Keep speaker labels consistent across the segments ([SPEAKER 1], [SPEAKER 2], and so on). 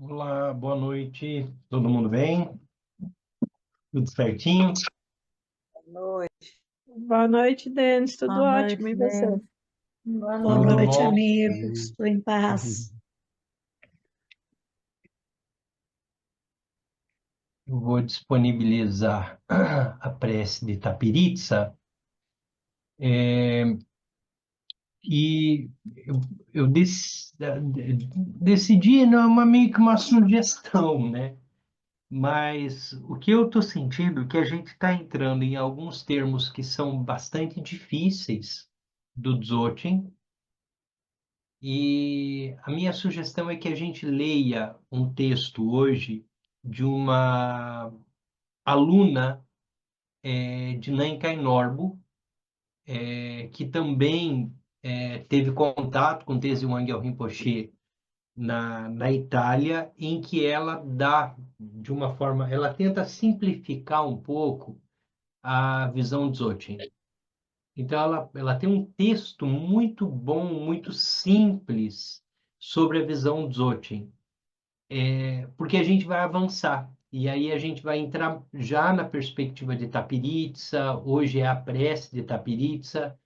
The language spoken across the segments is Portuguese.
[SPEAKER 1] Olá, boa noite. Todo mundo bem? Tudo certinho?
[SPEAKER 2] Noite.
[SPEAKER 3] Boa noite, Denis. Tudo
[SPEAKER 2] Boa
[SPEAKER 3] ótimo.
[SPEAKER 2] noite,
[SPEAKER 3] E você?
[SPEAKER 2] Denis. Boa
[SPEAKER 4] Boa
[SPEAKER 1] Tudo
[SPEAKER 4] noite,
[SPEAKER 2] noite.
[SPEAKER 1] bom?
[SPEAKER 4] amigos. Estou em paz.
[SPEAKER 1] Eu vou disponibilizar a prece de Tapiritza, é, e eu decidi, não é meio que uma sugestão, né? Mas o que eu estou sentindo é que a gente está entrando em alguns termos que são bastante difíceis do Dzogchen. E a minha sugestão é que a gente leia um texto hoje de uma aluna de Nankai Norbu, que também teve contato com Tenzin Wangyal Rinpoche na Itália, em que ela dá, de uma forma, ela tenta simplificar um pouco a visão Dzogchen. Então, ela tem um texto muito bom, muito simples sobre a visão Dzogchen. Porque a gente vai avançar. E aí a gente vai entrar já na perspectiva de Tapiritsa, hoje é a prece de Tapiritsa,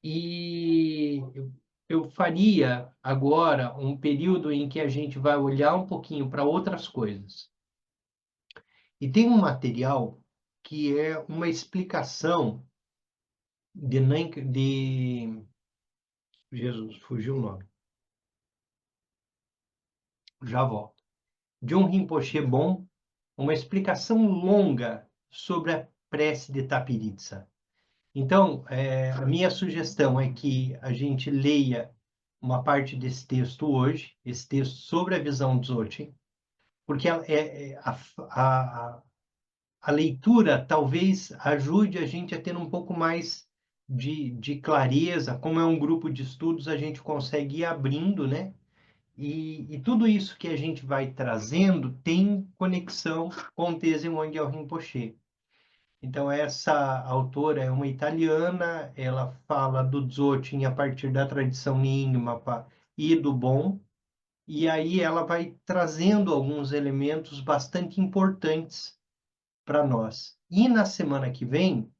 [SPEAKER 1] e eu faria agora um período em que a gente vai olhar um pouquinho para outras coisas. E tem um material que é uma explicação de Jesus, fugiu o nome, já volto. De um Rinpoche bom, uma explicação longa sobre a prece de Tapiritsa. Então, a minha sugestão é que a gente leia uma parte desse texto hoje, esse texto sobre a visão de Dzogchen, porque a leitura talvez ajude a gente a ter um pouco mais de clareza. Como é um grupo de estudos, a gente consegue ir abrindo, né? E tudo isso que a gente vai trazendo tem conexão com Tenzin Wangyal Rinpoche. Então, essa autora é uma italiana, ela fala do Dzogchen a partir da tradição Nyingma e do Bon, e aí ela vai trazendo alguns elementos bastante importantes para nós. E na semana que vem,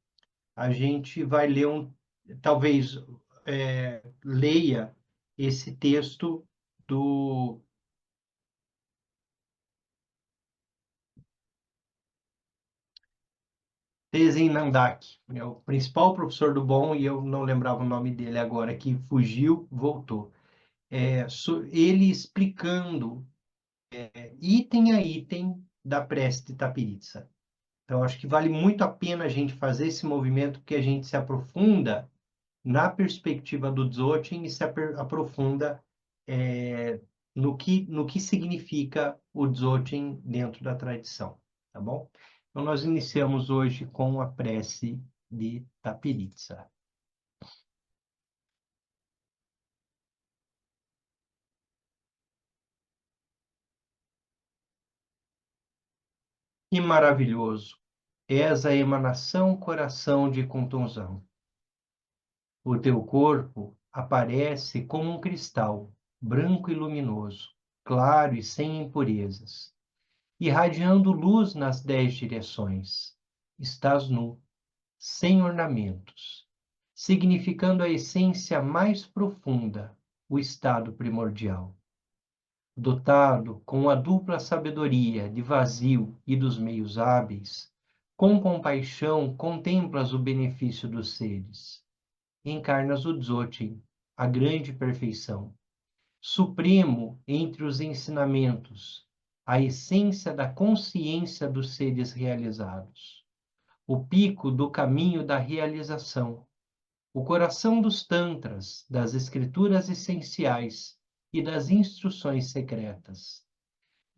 [SPEAKER 1] a gente vai ler talvez leia esse texto do Tenzin Nandak, é o principal professor do Bon, e eu não lembrava o nome dele agora, que fugiu, voltou. Ele explicando item a item da prece de Tapiritsa. Então, acho que vale muito a pena a gente fazer esse movimento, porque a gente se aprofunda na perspectiva do Dzogchen e se aprofunda no que significa o Dzogchen dentro da tradição, tá bom? Então, nós iniciamos hoje com a prece de Tapiritsa. Que maravilhoso! És a emanação coração de Kuntunzão. O teu corpo aparece como um cristal, branco e luminoso, claro e sem impurezas, irradiando luz nas 10 direções. Estás nu, sem ornamentos, significando a essência mais profunda, o estado primordial. Dotado com a dupla sabedoria de vazio e dos meios hábeis, com compaixão contemplas o benefício dos seres. Encarnas o Dzogchen, a grande perfeição, supremo entre os ensinamentos, a essência da consciência dos seres realizados, o pico do caminho da realização, o coração dos tantras, das escrituras essenciais e das instruções secretas.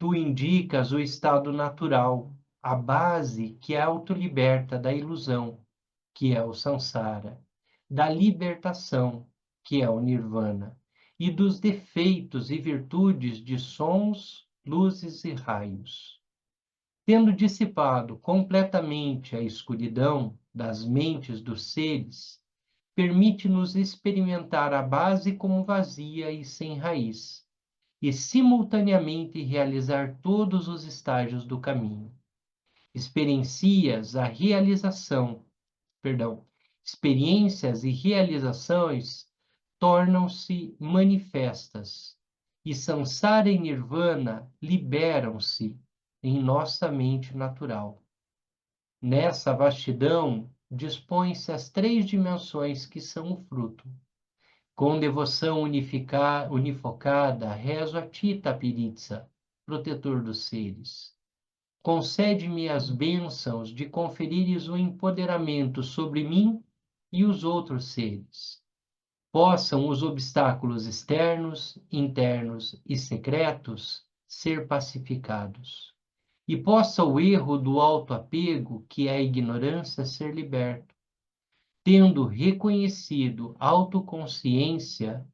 [SPEAKER 1] Tu indicas o estado natural, a base que autoliberta da ilusão, que é o samsara, da libertação, que é o nirvana, e dos defeitos e virtudes de sons, luzes e raios. Tendo dissipado completamente a escuridão das mentes dos seres, permite-nos experimentar a base como vazia e sem raiz, e simultaneamente realizar todos os estágios do caminho. Experiencias a realização, perdão, experiências e realizações tornam-se manifestas, e samsara e nirvana liberam-se em nossa mente natural. Nessa vastidão, dispõem-se as três dimensões que são o fruto. Com devoção unifocada, rezo a ti, Tapiritsa, protetor dos seres. Concede-me as bênçãos de conferires o empoderamento sobre mim e os outros seres. Possam os obstáculos externos, internos e secretos ser pacificados. E possa o erro do autoapego, que é a ignorância, ser liberto. Tendo reconhecido autoconsciência,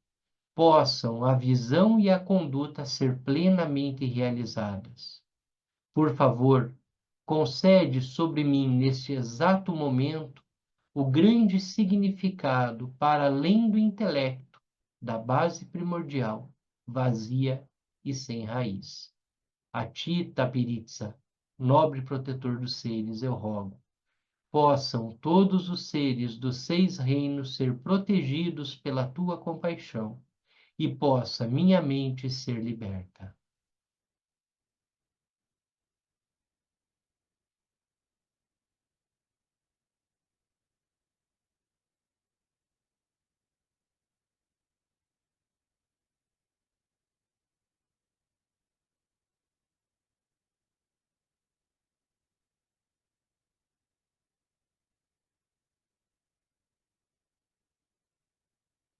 [SPEAKER 1] possam a visão e a conduta ser plenamente realizadas. Por favor, concede sobre mim, neste exato momento, o grande significado para além do intelecto, da base primordial, vazia e sem raiz. A ti, Tapiritsa, nobre protetor dos seres, eu rogo. Possam todos os seres dos 6 reinos ser protegidos pela tua compaixão, e possa minha mente ser liberta.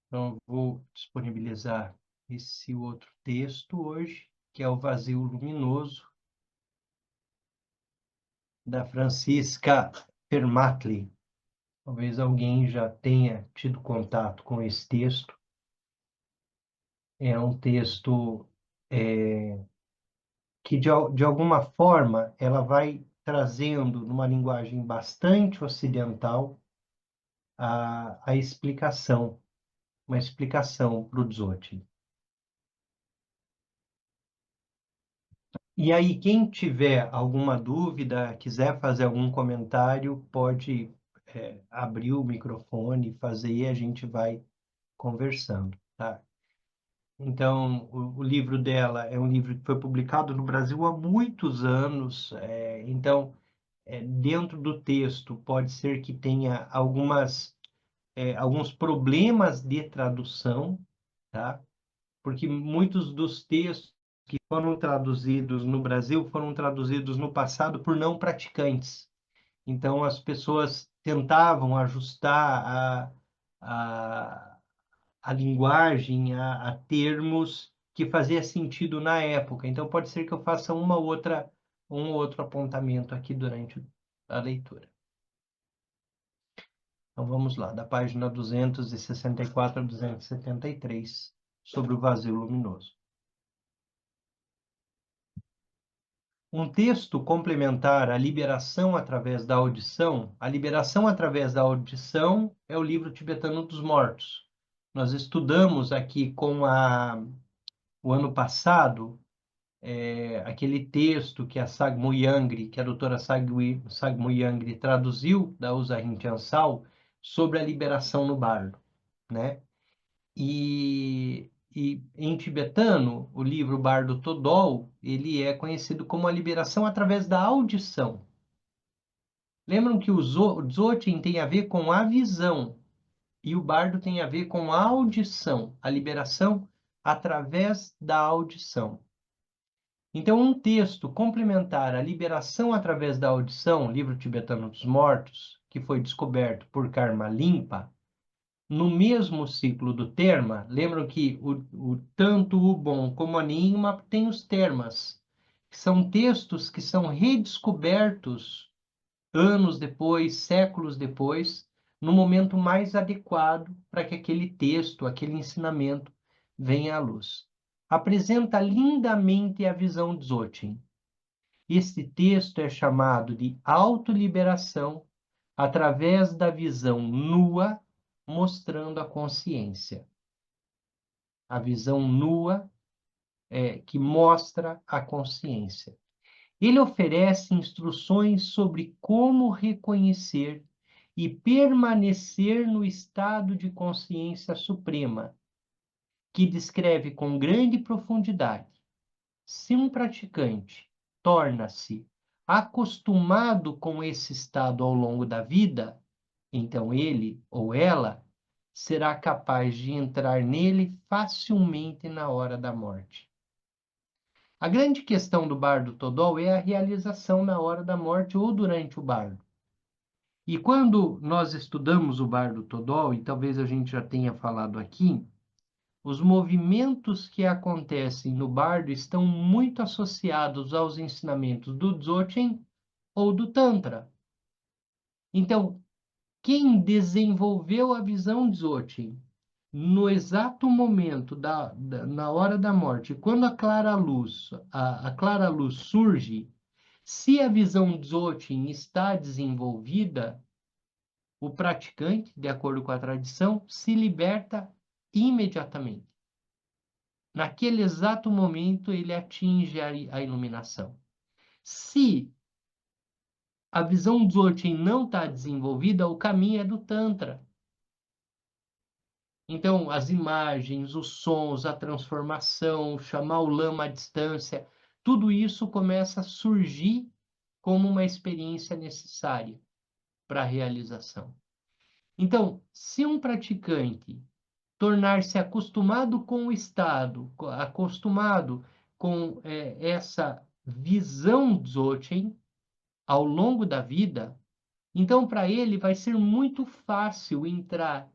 [SPEAKER 1] Então, eu vou disponibilizar esse outro texto hoje, que é o Vazio Luminoso, da Francisca Fermatli. Talvez alguém já tenha tido contato com esse texto. É um texto que, de alguma forma, ela vai trazendo, numa linguagem bastante ocidental, a explicação, uma explicação para o Dzogchen. E aí, quem tiver alguma dúvida, quiser fazer algum comentário, pode abrir o microfone, fazer e a gente vai conversando, tá? Então, o livro dela é um livro que foi publicado no Brasil há muitos anos, então, dentro do texto, pode ser que tenha alguns problemas de tradução, tá? Porque muitos dos textos que foram traduzidos no Brasil foram traduzidos no passado por não praticantes. Então, as pessoas tentavam ajustar a, a linguagem a termos que fazia sentido na época. Então, pode ser que eu faça um outro apontamento aqui durante a leitura. Então, vamos lá, da página 264 a 273, sobre o vazio luminoso. Um texto complementar à liberação através da audição. A liberação através da audição é o livro tibetano dos mortos. Nós estudamos aqui o ano passado, aquele texto que a Sagmo Yangri, que a doutora Sagmo Yangri traduziu da Usahrin Chansal, sobre a liberação no bardo, né? E em tibetano, o livro Bardo Todol, ele é conhecido como a liberação através da audição. Lembram que o Dzogchen tem a ver com a visão e o bardo tem a ver com a audição, a liberação através da audição. Então, um texto complementar à liberação através da audição, livro tibetano dos mortos, que foi descoberto por Karma Limpa, no mesmo ciclo do terma, lembram que tanto o bom como a Nyingma tem os termas, que são textos que são redescobertos anos depois, séculos depois, no momento mais adequado para que aquele texto, aquele ensinamento venha à luz. Apresenta lindamente a visão de Dzogchen. Este texto é chamado de autoliberação através da visão nua, mostrando a consciência. A visão nua, que mostra a consciência. Ele oferece instruções sobre como reconhecer e permanecer no estado de consciência suprema, que descreve com grande profundidade. Se um praticante torna-se acostumado com esse estado ao longo da vida, então ele ou ela será capaz de entrar nele facilmente na hora da morte. A grande questão do bardo Todol é a realização na hora da morte ou durante o bardo. E quando nós estudamos o bardo Todol, e talvez a gente já tenha falado aqui, os movimentos que acontecem no bardo estão muito associados aos ensinamentos do Dzogchen ou do Tantra. Então, quem desenvolveu a visão Dzogchen no exato momento na hora da morte, quando a clara luz, a clara luz surge, se a visão Dzogchen está desenvolvida, o praticante, de acordo com a tradição, se liberta imediatamente. Naquele exato momento, ele atinge a iluminação. Se a visão Dzogchen não está desenvolvida, o caminho é do Tantra. Então, as imagens, os sons, a transformação, chamar o lama à distância, tudo isso começa a surgir como uma experiência necessária para a realização. Então, se um praticante tornar-se acostumado com o estado, acostumado com essa visão Dzogchen ao longo da vida, então para ele vai ser muito fácil entrar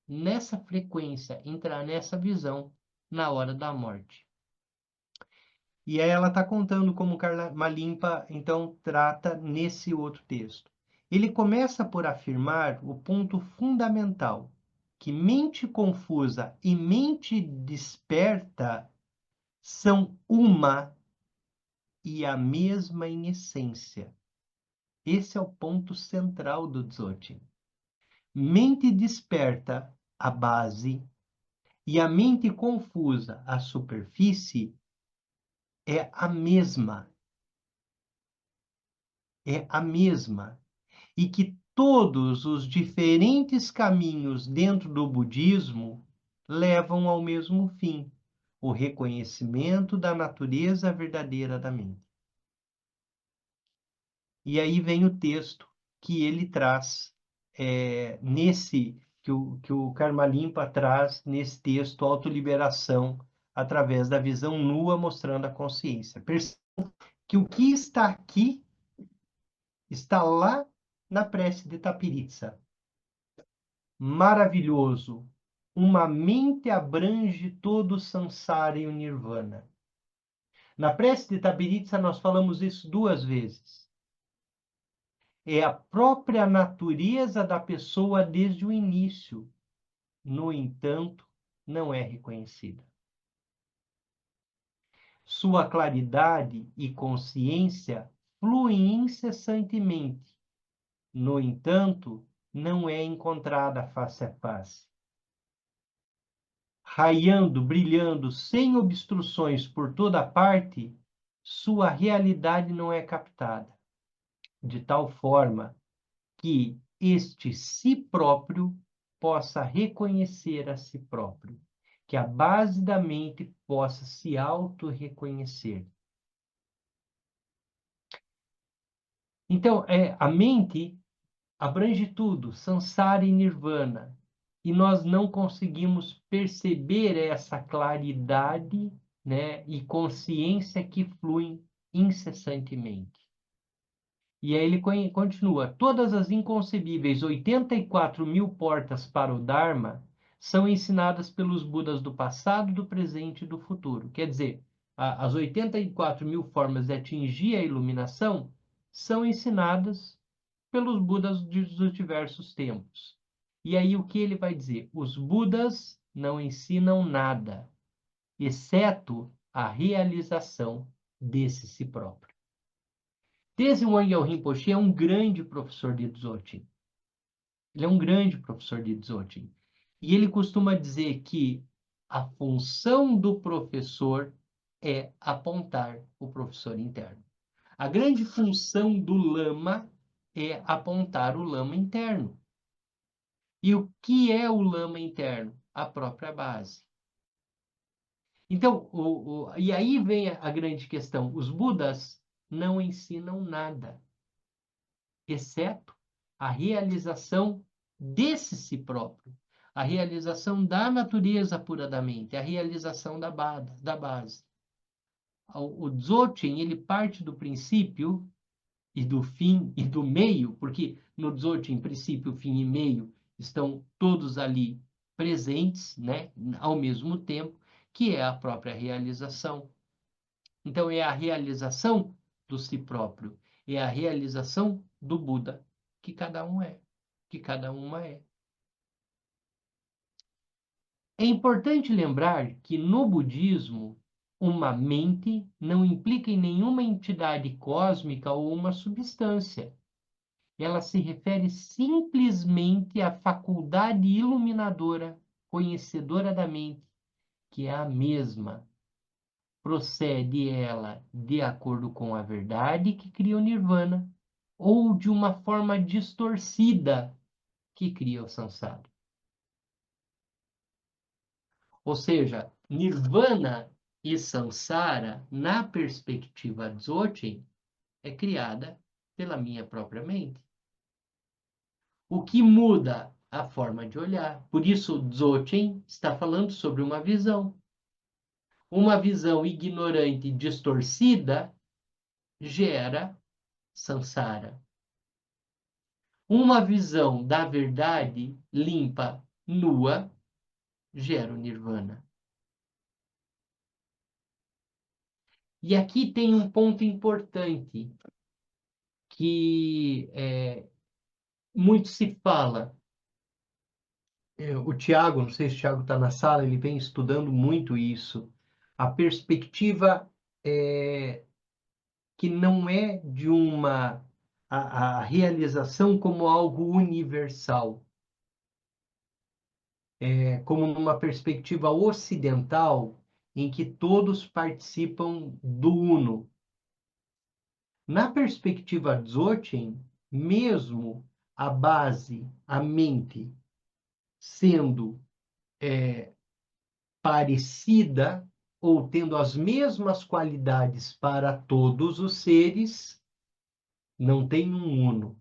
[SPEAKER 1] nessa frequência, entrar nessa visão na hora da morte. E aí ela está contando como Karma Limpa, então, trata nesse outro texto. Ele começa por afirmar o ponto fundamental, que mente confusa e mente desperta são uma e a mesma em essência. Esse é o ponto central do Dzogchen. Mente desperta, a base, e a mente confusa, a superfície, é a mesma. É a mesma. E que todos os diferentes caminhos dentro do budismo levam ao mesmo fim, o reconhecimento da natureza verdadeira da mente. E aí vem o texto que ele traz, que o Karma Limpa traz nesse texto, Autoliberação, através da visão nua mostrando a consciência. Perceba que o que está aqui está lá na prece de Tapiritsa. Maravilhoso. Uma mente abrange todo o samsara e o nirvana. Na prece de Tapiritsa nós falamos isso 2 vezes. É a própria natureza da pessoa desde o início. No entanto, não é reconhecida. Sua claridade e consciência fluem incessantemente. No entanto, não é encontrada face a face. Raiando, brilhando, sem obstruções por toda parte, sua realidade não é captada, de tal forma que este si próprio possa reconhecer a si próprio, que a base da mente possa se auto-reconhecer. Então, a mente abrange tudo, samsara e nirvana, e nós não conseguimos perceber essa claridade, né, e consciência que fluem incessantemente. E aí ele continua, todas as inconcebíveis 84.000 portas para o Dharma são ensinadas pelos Budas do passado, do presente e do futuro. Quer dizer, as 84.000 formas de atingir a iluminação são ensinadas pelos Budas dos diversos tempos. E aí o que ele vai dizer? Os Budas não ensinam nada, exceto a realização desse si próprio. Tenzin Wangyal Rinpoche é um grande professor de Dzogchen. Ele é um grande professor de Dzogchen. E ele costuma dizer que a função do professor é apontar o professor interno. A grande função do lama é apontar o lama interno. E o que é o lama interno? A própria base. Então, e aí vem a grande questão. Os Budas não ensinam nada, exceto a realização desse si próprio, a realização da natureza pura da mente, a realização da base. O Dzogchen, ele parte do princípio e do fim e do meio, porque no Dzogchen, princípio, fim e meio estão todos ali presentes, né, ao mesmo tempo, que é a própria realização. Então, é a realização do si próprio, é a realização do Buda, que cada um é, que cada uma é. É importante lembrar que no budismo, uma mente não implica em nenhuma entidade cósmica ou uma substância. Ela se refere simplesmente à faculdade iluminadora, conhecedora da mente, que é a mesma. Procede ela de acordo com a verdade que cria o nirvana, ou de uma forma distorcida que cria o samsara. Ou seja, nirvana e samsara, na perspectiva Dzogchen, é criada pela minha própria mente. O que muda a forma de olhar. Por isso, Dzogchen está falando sobre uma visão. Uma visão ignorante e distorcida gera samsara. Uma visão da verdade limpa, nua, gera o nirvana. E aqui tem um ponto importante que muito se fala. O Tiago, não sei se o Tiago está na sala, ele vem estudando muito isso. A perspectiva que não é de a realização como algo universal. Como numa perspectiva ocidental, em que todos participam do uno. Na perspectiva Dzogchen, mesmo a base, a mente, sendo parecida ou tendo as mesmas qualidades para todos os seres, não tem um uno.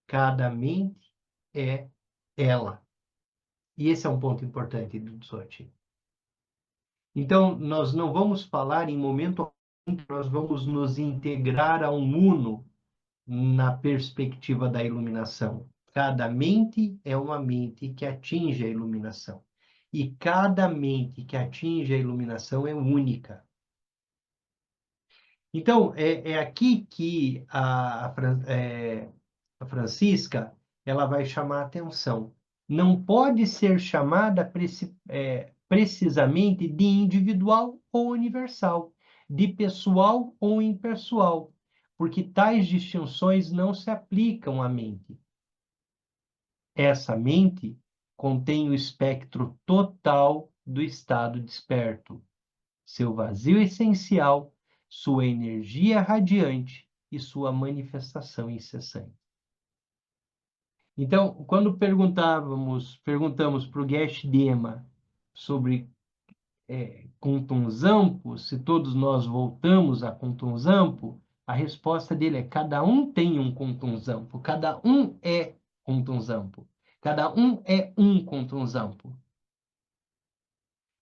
[SPEAKER 1] Cada mente é ela. E esse é um ponto importante do Dzogchen. Então, nós não vamos falar em momento algum que nós vamos nos integrar a um uno na perspectiva da iluminação. Cada mente é uma mente que atinge a iluminação. E cada mente que atinge a iluminação é única. Então, é aqui que a Francisca ela vai chamar a atenção. Não pode ser chamada precisamente de individual ou universal, de pessoal ou impessoal, porque tais distinções não se aplicam à mente. Essa mente contém o espectro total do estado desperto, seu vazio essencial, sua energia radiante e sua manifestação incessante. Então, quando perguntamos para o Geshe Dema sobre Kuntunzampo, se todos nós voltamos a Kuntunzampo, a resposta dele é: cada um tem um Kuntunzampo, cada um é Kuntunzampo, cada um é um Kuntunzampo.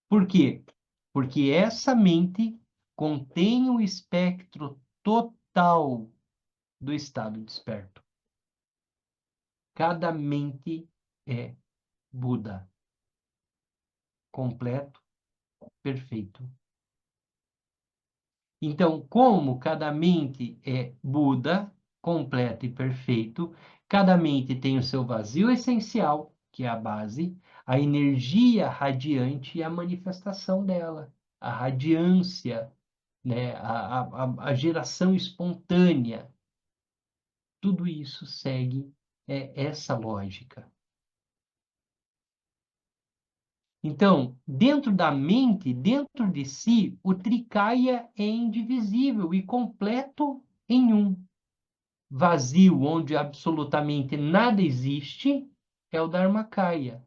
[SPEAKER 1] Por quê? Porque essa mente contém o espectro total do estado desperto. Cada mente é Buda, completo, perfeito. Então, como cada mente é Buda, completo e perfeito, cada mente tem o seu vazio essencial, que é a base, a energia radiante e a manifestação dela, a radiância, né? a geração espontânea. Tudo isso segue essa lógica. Então, dentro da mente, dentro de si, o Trikaya é indivisível e completo em um. Vazio, onde absolutamente nada existe, é o Dharmakaya.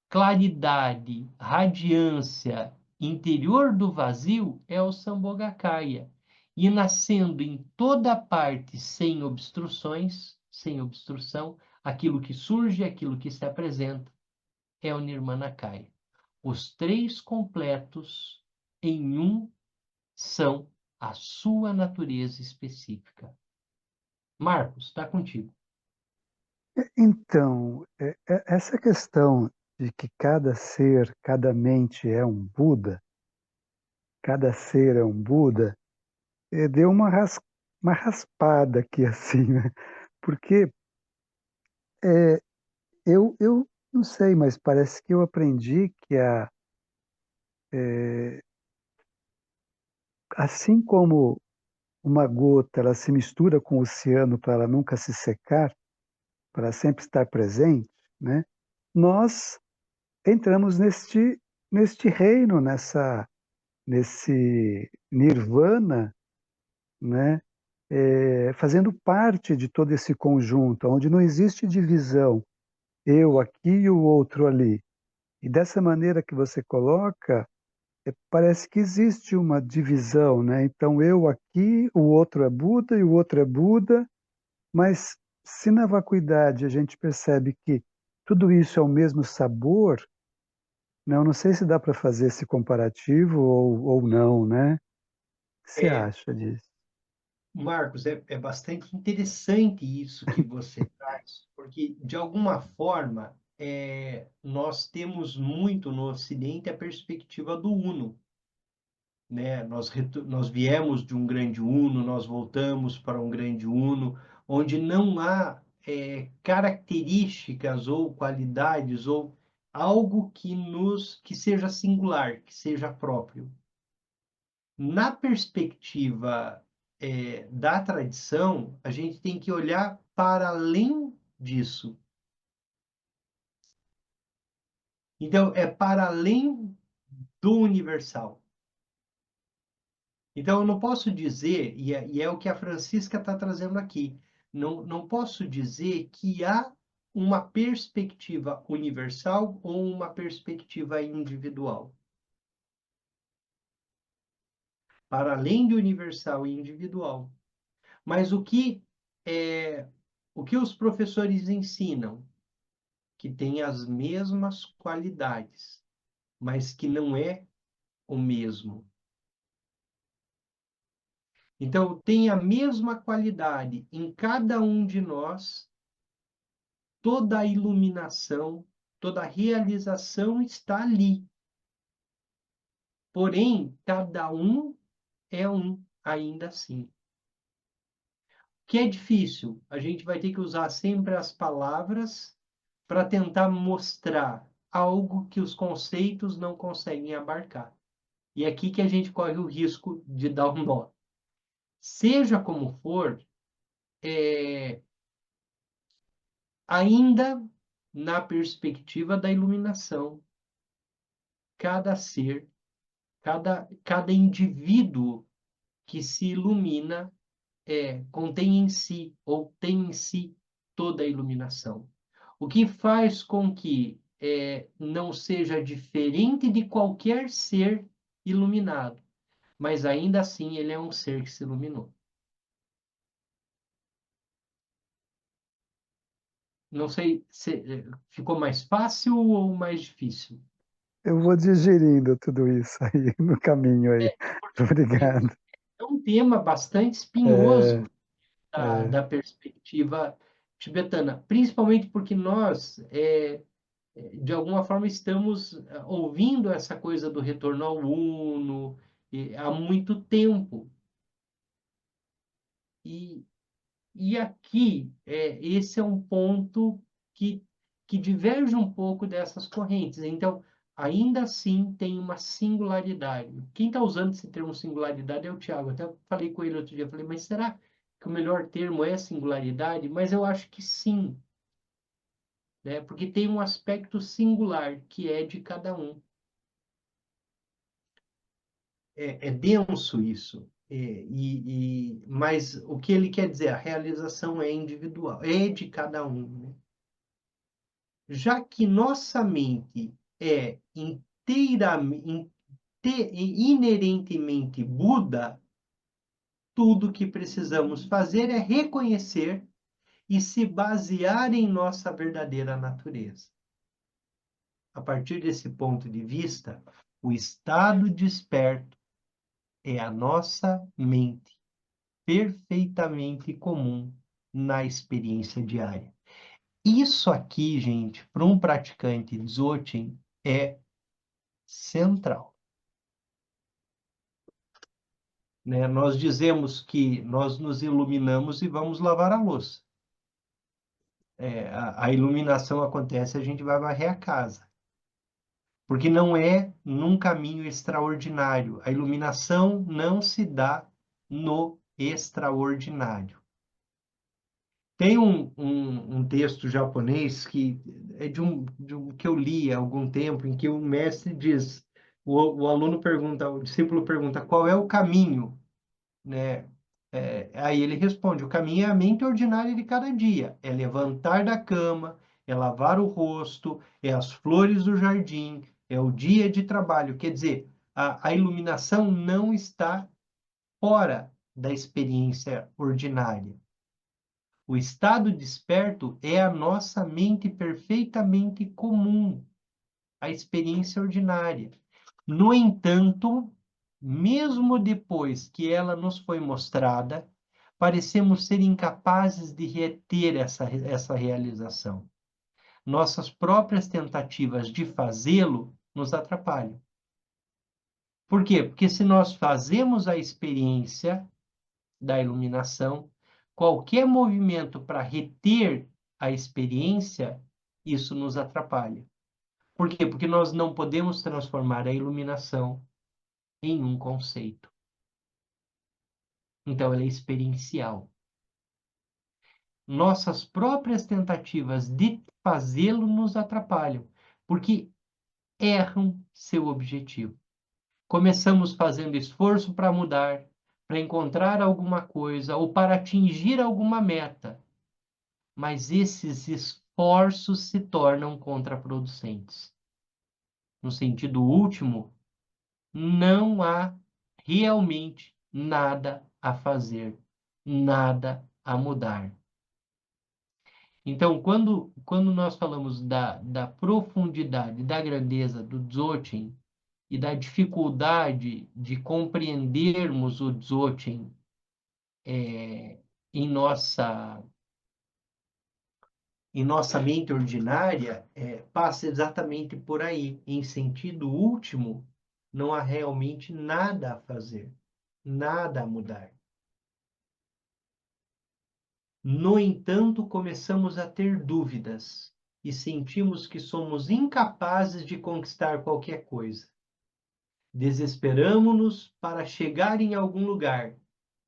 [SPEAKER 1] Claridade, radiância, interior do vazio é o Sambhogakaya. E nascendo em toda parte sem obstruções, sem obstrução, aquilo que surge, aquilo que se apresenta, é o Nirmanakaya. Os três completos em um são a sua natureza específica. Marcos, está contigo.
[SPEAKER 5] Então, essa questão de que cada ser, cada mente é um Buda, cada ser é um Buda, deu uma raspada aqui, assim, né? Porque eu não sei, mas parece que eu aprendi que assim como uma gota ela se mistura com o oceano para ela nunca se secar, para sempre estar presente, né? Nós entramos neste reino, nesse nirvana, né? Fazendo parte de todo esse conjunto, onde não existe divisão, eu aqui e o outro ali. E dessa maneira que você coloca, parece que existe uma divisão, né? Então eu aqui, o outro é Buda e o outro é Buda, mas se na vacuidade a gente percebe que tudo isso é o mesmo sabor, né? Eu não sei se dá para fazer esse comparativo ou não, né? O que você
[SPEAKER 1] É,
[SPEAKER 5] acha disso?
[SPEAKER 1] Marcos, é bastante interessante isso que você traz, porque, de alguma forma, nós temos muito no Ocidente a perspectiva do Uno, né? Nós viemos de um grande Uno, nós voltamos para um grande Uno, onde não há características ou qualidades ou algo que seja singular, que seja próprio. Na perspectiva da tradição, a gente tem que olhar para além disso. Então, é para além do universal. Então, eu não posso dizer, e é o que a Francisca está trazendo aqui, não posso dizer que há uma perspectiva universal ou uma perspectiva individual. Para além de universal e individual. Mas o que os professores ensinam? Que tem as mesmas qualidades, mas que não é o mesmo. Então, tem a mesma qualidade em cada um de nós, toda a iluminação, toda a realização está ali. Porém, cada um é um, ainda assim. Que é difícil, a gente vai ter que usar sempre as palavras para tentar mostrar algo que os conceitos não conseguem abarcar. E é aqui que a gente corre o risco de dar um nó. Seja como for, ainda na perspectiva da iluminação, cada ser, cada indivíduo que se ilumina contém em si, ou tem em si, toda a iluminação. O que faz com que não seja diferente de qualquer ser iluminado, mas ainda assim ele é um ser que se iluminou. Não sei se ficou mais fácil ou mais difícil.
[SPEAKER 5] Eu vou digerindo tudo isso aí no caminho aí.
[SPEAKER 1] É,
[SPEAKER 5] Obrigado.
[SPEAKER 1] é um tema bastante
[SPEAKER 5] É,
[SPEAKER 1] espinhoso da,
[SPEAKER 5] é,
[SPEAKER 1] da perspectiva tibetana, principalmente porque nós, de alguma forma, estamos ouvindo essa coisa do retorno ao Uno há muito tempo. E, e aqui, esse é um ponto que diverge um pouco dessas correntes. Então, ainda assim, tem uma singularidade. Quem está usando esse termo singularidade é o Tiago. Até falei com ele outro dia, falei, mas será que o melhor termo é singularidade? Mas eu acho que sim, né? Porque tem um aspecto singular, que é de cada um. é denso isso. Mas o que ele quer dizer? A realização é individual, é de cada um, né? Já que nossa mente é inteiramente, inerentemente Buda, tudo que precisamos fazer é reconhecer e se basear em nossa verdadeira natureza. A partir desse ponto de vista, o estado desperto é a nossa mente perfeitamente comum na experiência diária. Isso aqui, gente, para um praticante Dzogchen é central, né? Nós dizemos que nós nos iluminamos e vamos lavar a louça. A iluminação acontece, a gente vai varrer a casa. Porque não é num caminho extraordinário. A iluminação não se dá no extraordinário. Tem um texto japonês que é de um que eu li há algum tempo, em que o mestre diz, o aluno pergunta, o discípulo pergunta, qual é o caminho, né? Aí ele responde, o caminho é a mente ordinária de cada dia, é levantar da cama, é lavar o rosto, é as flores do jardim, é o dia de trabalho. Quer dizer, a iluminação não está fora da experiência ordinária. O estado desperto é a nossa mente perfeitamente comum, a experiência ordinária. No entanto, mesmo depois que ela nos foi mostrada, parecemos ser incapazes de reter essa realização. Nossas próprias tentativas de fazê-lo nos atrapalham. Por quê? Porque se nós fazemos a experiência da iluminação, qualquer movimento para reter a experiência, isso nos atrapalha. Por quê? Porque nós não podemos transformar a iluminação em um conceito. Então, ela é experiencial. Nossas próprias tentativas de fazê-lo nos atrapalham, porque erram seu objetivo. Começamos fazendo esforço para mudar, para encontrar alguma coisa ou para atingir alguma meta, mas esses esforços se tornam contraproducentes. No sentido último, não há realmente nada a fazer, nada a mudar. Então, quando nós falamos da profundidade, da grandeza do Dzogchen e da dificuldade de compreendermos o Dzogchen em nossa mente ordinária, passa exatamente por aí. Em sentido último, não há realmente nada a fazer, nada a mudar. No entanto, começamos a ter dúvidas e sentimos que somos incapazes de conquistar qualquer coisa. Desesperamo-nos para chegar em algum lugar,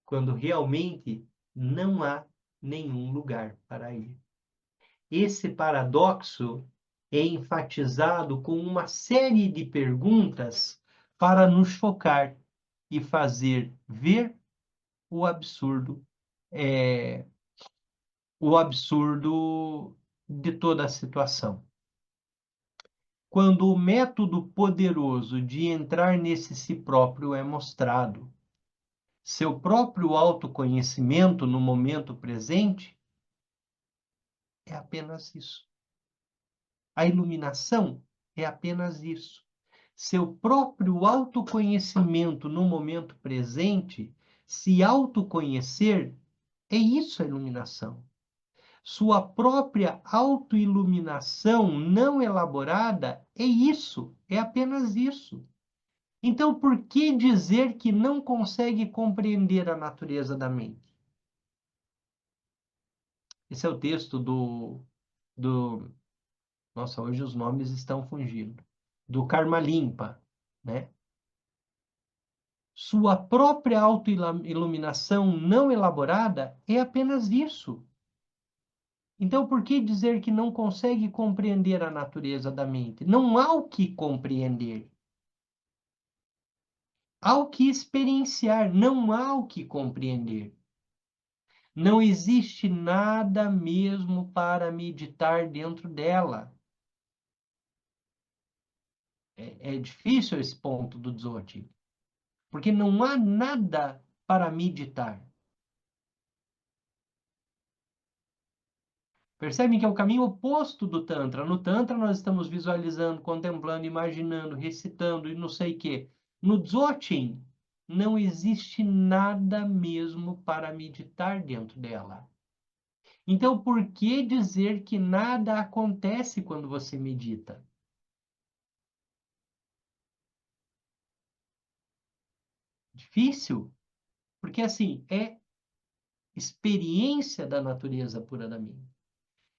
[SPEAKER 1] quando realmente não há nenhum lugar para ir. Esse paradoxo é enfatizado com uma série de perguntas para nos chocar e fazer ver o absurdo, de toda a situação. Quando o método poderoso de entrar nesse si próprio é mostrado, seu próprio autoconhecimento no momento presente é apenas isso. A iluminação é apenas isso. Seu próprio autoconhecimento no momento presente, se autoconhecer, é isso a iluminação. Sua própria autoiluminação não elaborada é isso, é apenas isso. Então, por que dizer que não consegue compreender a natureza da mente? Esse é o texto do nossa, hoje os nomes estão fugindo. Do Karma Limpa, né? Sua própria autoiluminação não elaborada é apenas isso. Então, por que dizer que não consegue compreender a natureza da mente? Não há o que compreender. há o que experienciar, não há o que compreender. Não existe nada mesmo para meditar dentro dela. É difícil esse ponto do Dzogchen, porque não há nada para meditar. Percebem que é o caminho oposto do Tantra. No Tantra nós estamos visualizando, contemplando, imaginando, recitando e não sei o quê. No Dzogchen não existe nada mesmo para meditar dentro dela. Então, por que dizer que nada acontece quando você medita? Difícil, porque assim, é experiência da natureza pura da mente.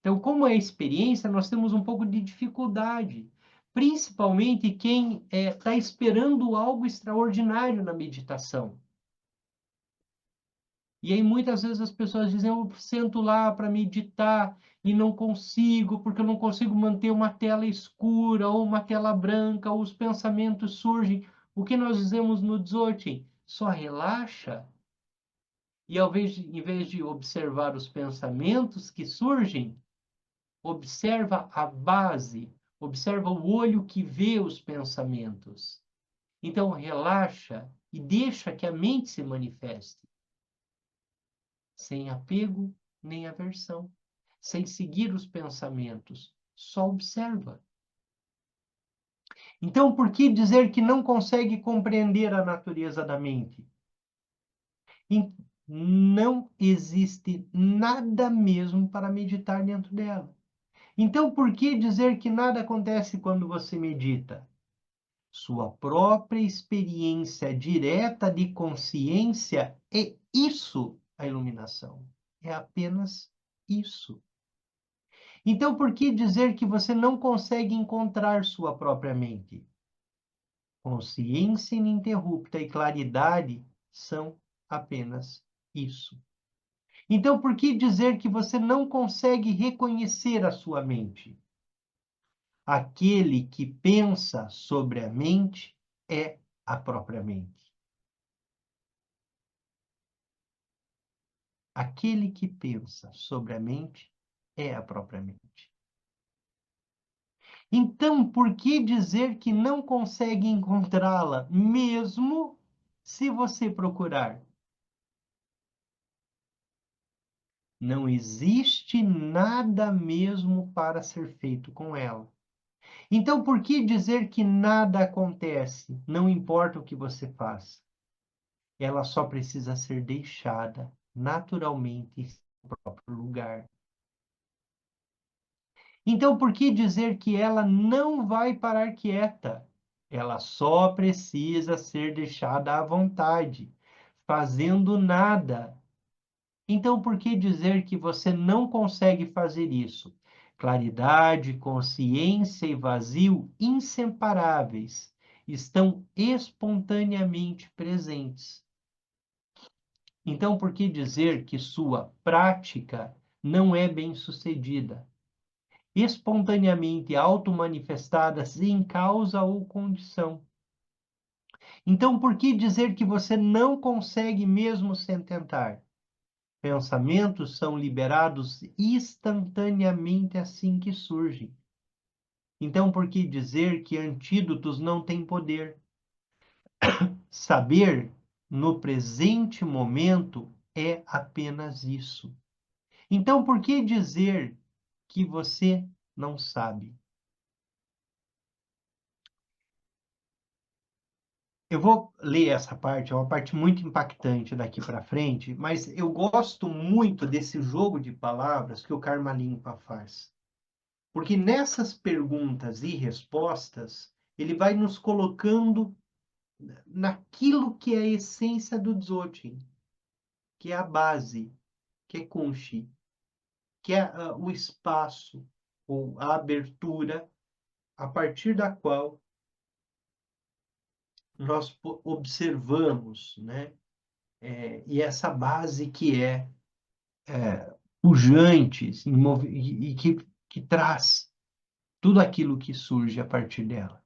[SPEAKER 1] Então, como é experiência, nós temos um pouco de dificuldade, principalmente quem está esperando algo extraordinário na meditação. E aí, muitas vezes, as pessoas dizem, eu sento lá para meditar e não consigo, porque eu não consigo manter uma tela escura ou uma tela branca, ou os pensamentos surgem. O que nós dizemos no Dzogchen? Só relaxa. E em vez de observar os pensamentos que surgem, observa a base, observa o olho que vê os pensamentos. Então, relaxa e deixa que a mente se manifeste, sem apego nem aversão, sem seguir os pensamentos, só observa. Então, por que dizer que não consegue compreender a natureza da mente? Não existe nada mesmo para meditar dentro dela. Então, por que dizer que nada acontece quando você medita? Sua própria experiência direta de consciência é isso, a iluminação. É apenas isso. Então, por que dizer que você não consegue encontrar sua própria mente? Consciência ininterrupta e claridade são apenas isso. Então, por que dizer que você não consegue reconhecer a sua mente? Aquele que pensa sobre a mente é a própria mente. Aquele que pensa sobre a mente é a própria mente. Então, por que dizer que não consegue encontrá-la, mesmo se você procurar? Não existe nada mesmo para ser feito com ela. Então, por que dizer que nada acontece? Não importa o que você faça. Ela só precisa ser deixada naturalmente em seu próprio lugar. Então, por que dizer que ela não vai parar quieta? Ela só precisa ser deixada à vontade, fazendo nada. Então, por que dizer que você não consegue fazer isso? Claridade, consciência e vazio, inseparáveis, estão espontaneamente presentes. Então, por que dizer que sua prática não é bem-sucedida? Espontaneamente auto-manifestada sem causa ou condição. Então, por que dizer que você não consegue mesmo sem tentar? Pensamentos são liberados instantaneamente assim que surgem. Então, por que dizer que antídotos não têm poder? Saber no presente momento é apenas isso. Então, por que dizer que você não sabe? Eu vou ler essa parte, é uma parte muito impactante daqui para frente, mas eu gosto muito desse jogo de palavras que o Karma Limpa faz. Porque nessas perguntas e respostas, ele vai nos colocando naquilo que é a essência do Dzogchen, que é a base, que é Kunshi, que é o espaço ou a abertura a partir da qual nós observamos, né? E essa base que é pujante e que traz tudo aquilo que surge a partir dela.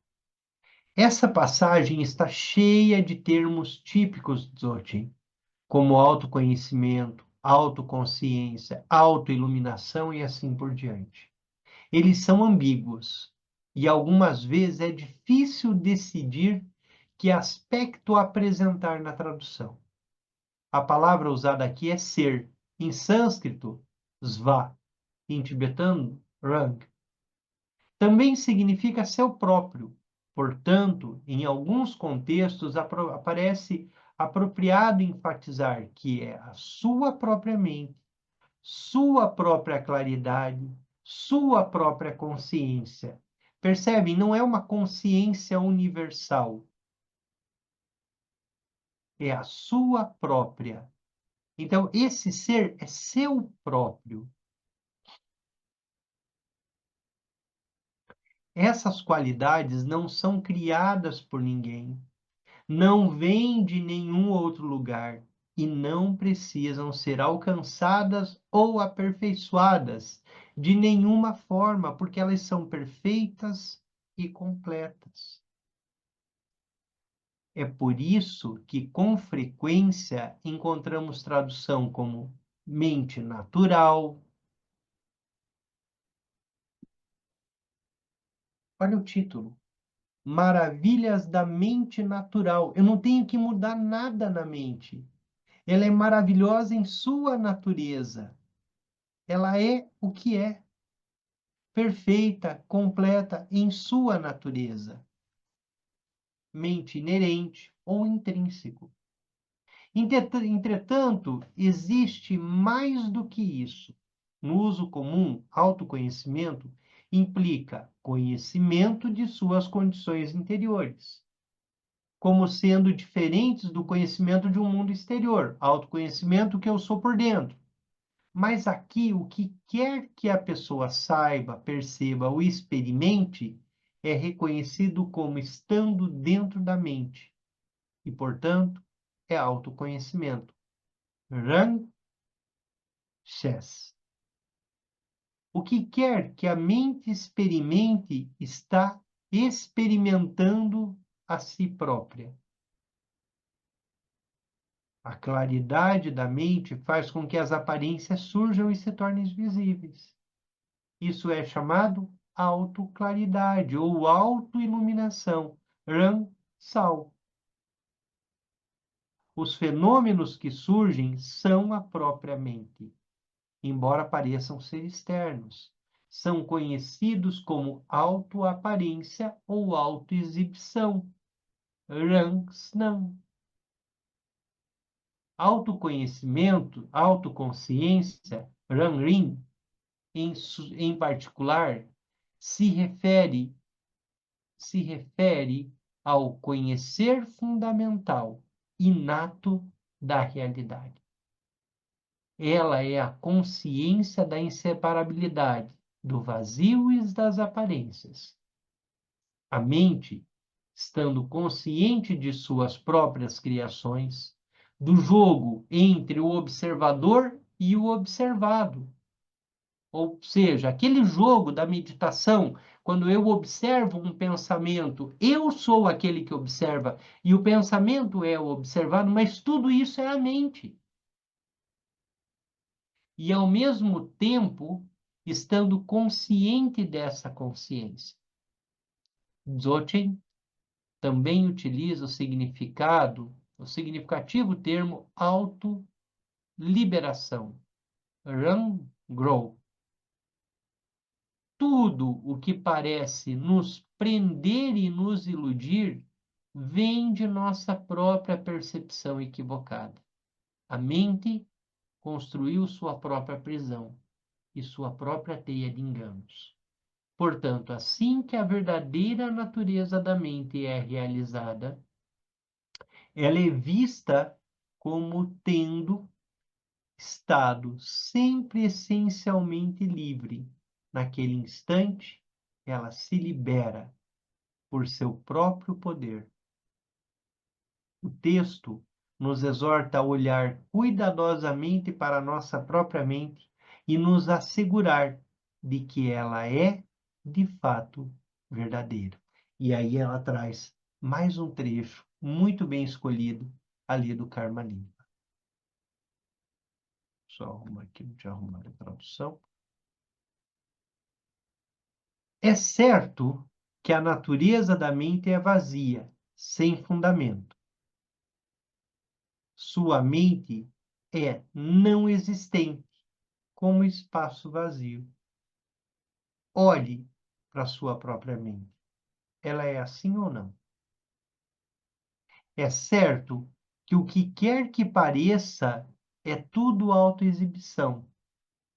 [SPEAKER 1] Essa passagem está cheia de termos típicos de Dzogchen, como autoconhecimento, autoconsciência, autoiluminação e assim por diante. Eles são ambíguos e algumas vezes é difícil decidir que aspecto apresentar na tradução. A palavra usada aqui é ser, em sânscrito, sva, em tibetano, rang. Também significa seu próprio. Portanto, em alguns contextos aparece apropriado enfatizar que é a sua própria mente, sua própria claridade, sua própria consciência. Percebem? Não é uma consciência universal. É a sua própria. Então, esse ser é seu próprio. Essas qualidades não são criadas por ninguém, não vêm de nenhum outro lugar e não precisam ser alcançadas ou aperfeiçoadas de nenhuma forma, porque elas são perfeitas e completas. É por isso que, com frequência, encontramos tradução como mente natural. Olha o título. Maravilhas da mente natural. Eu não tenho que mudar nada na mente. Ela é maravilhosa em sua natureza. Ela é o que é. Perfeita, completa em sua natureza. Mente inerente ou intrínseco. Entretanto, existe mais do que isso. No uso comum, autoconhecimento implica conhecimento de suas condições interiores, como sendo diferentes do conhecimento de um mundo exterior, autoconhecimento que eu sou por dentro. Mas aqui, o que quer que a pessoa saiba, perceba ou experimente, é reconhecido como estando dentro da mente. E, portanto, é autoconhecimento. Ran Shes. O que quer que a mente experimente está experimentando a si própria. A claridade da mente faz com que as aparências surjam e se tornem visíveis. Isso é chamado autoclaridade ou autoiluminação, Ran Sal. Os fenômenos que surgem são a própria mente, embora pareçam ser externos. São conhecidos como autoaparência ou autoexibição, Ran Snan. Autoconhecimento, autoconsciência, Ranrin, em particular, se refere ao conhecer fundamental, inato da realidade. Ela é a consciência da inseparabilidade, do vazio e das aparências. A mente, estando consciente de suas próprias criações, do jogo entre o observador e o observado. Ou seja, aquele jogo da meditação, quando eu observo um pensamento, eu sou aquele que observa, e o pensamento é o observado, mas tudo isso é a mente. E, ao mesmo tempo, estando consciente dessa consciência. Dzogchen também utiliza o significativo termo autoliberação, Rangrou. Tudo o que parece nos prender e nos iludir vem de nossa própria percepção equivocada. A mente construiu sua própria prisão e sua própria teia de enganos. Portanto, assim que a verdadeira natureza da mente é realizada, ela é vista como tendo estado sempre essencialmente livre. Naquele instante, ela se libera por seu próprio poder. O texto nos exorta a olhar cuidadosamente para a nossa própria mente e nos assegurar de que ela é, de fato, verdadeira. E aí ela traz mais um trecho muito bem escolhido ali do Karma Limpa. Só arrumar aqui, deixa eu arrumar a tradução. É certo que a natureza da mente é vazia, sem fundamento. Sua mente é não existente, como espaço vazio. Olhe para sua própria mente. Ela é assim ou não? É certo que o que quer que pareça é tudo autoexibição,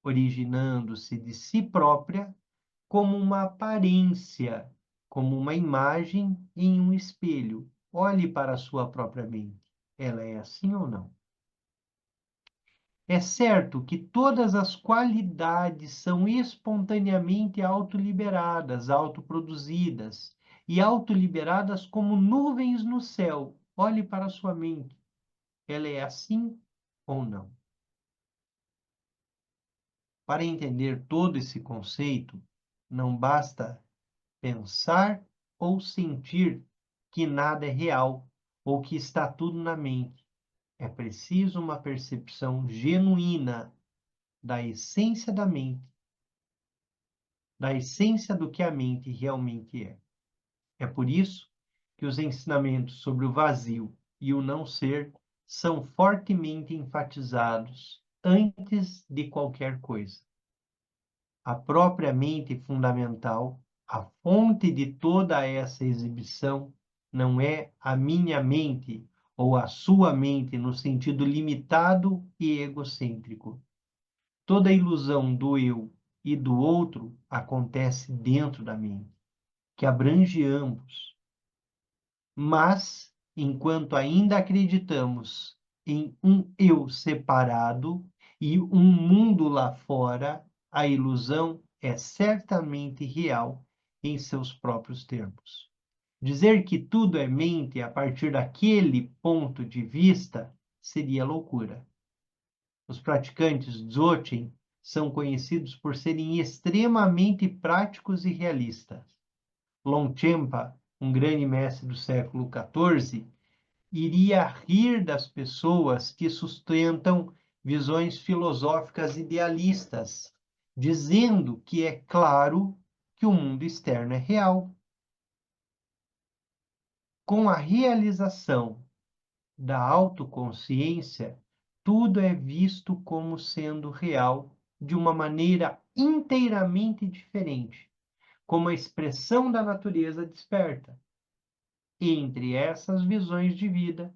[SPEAKER 1] originando-se de si própria como uma aparência, como uma imagem em um espelho. Olhe para a sua própria mente. Ela é assim ou não? É certo que todas as qualidades são espontaneamente autoliberadas, autoproduzidas e autoliberadas como nuvens no céu. Olhe para a sua mente. Ela é assim ou não? Para entender todo esse conceito, não basta pensar ou sentir que nada é real ou que está tudo na mente. É preciso uma percepção genuína da essência da mente, da essência do que a mente realmente é. É por isso que os ensinamentos sobre o vazio e o não ser são fortemente enfatizados antes de qualquer coisa. A própria mente fundamental, a fonte de toda essa exibição, não é a minha mente ou a sua mente no sentido limitado e egocêntrico. Toda ilusão do eu e do outro acontece dentro da mente, que abrange ambos. Mas, enquanto ainda acreditamos em um eu separado e um mundo lá fora, a ilusão é certamente real em seus próprios termos. Dizer que tudo é mente a partir daquele ponto de vista seria loucura. Os praticantes Dzogchen são conhecidos por serem extremamente práticos e realistas. Longchenpa, um grande mestre do século XIV, iria rir das pessoas que sustentam visões filosóficas idealistas, dizendo que é claro que o mundo externo é real. Com a realização da autoconsciência, tudo é visto como sendo real de uma maneira inteiramente diferente, como a expressão da natureza desperta. Entre essas visões de vida,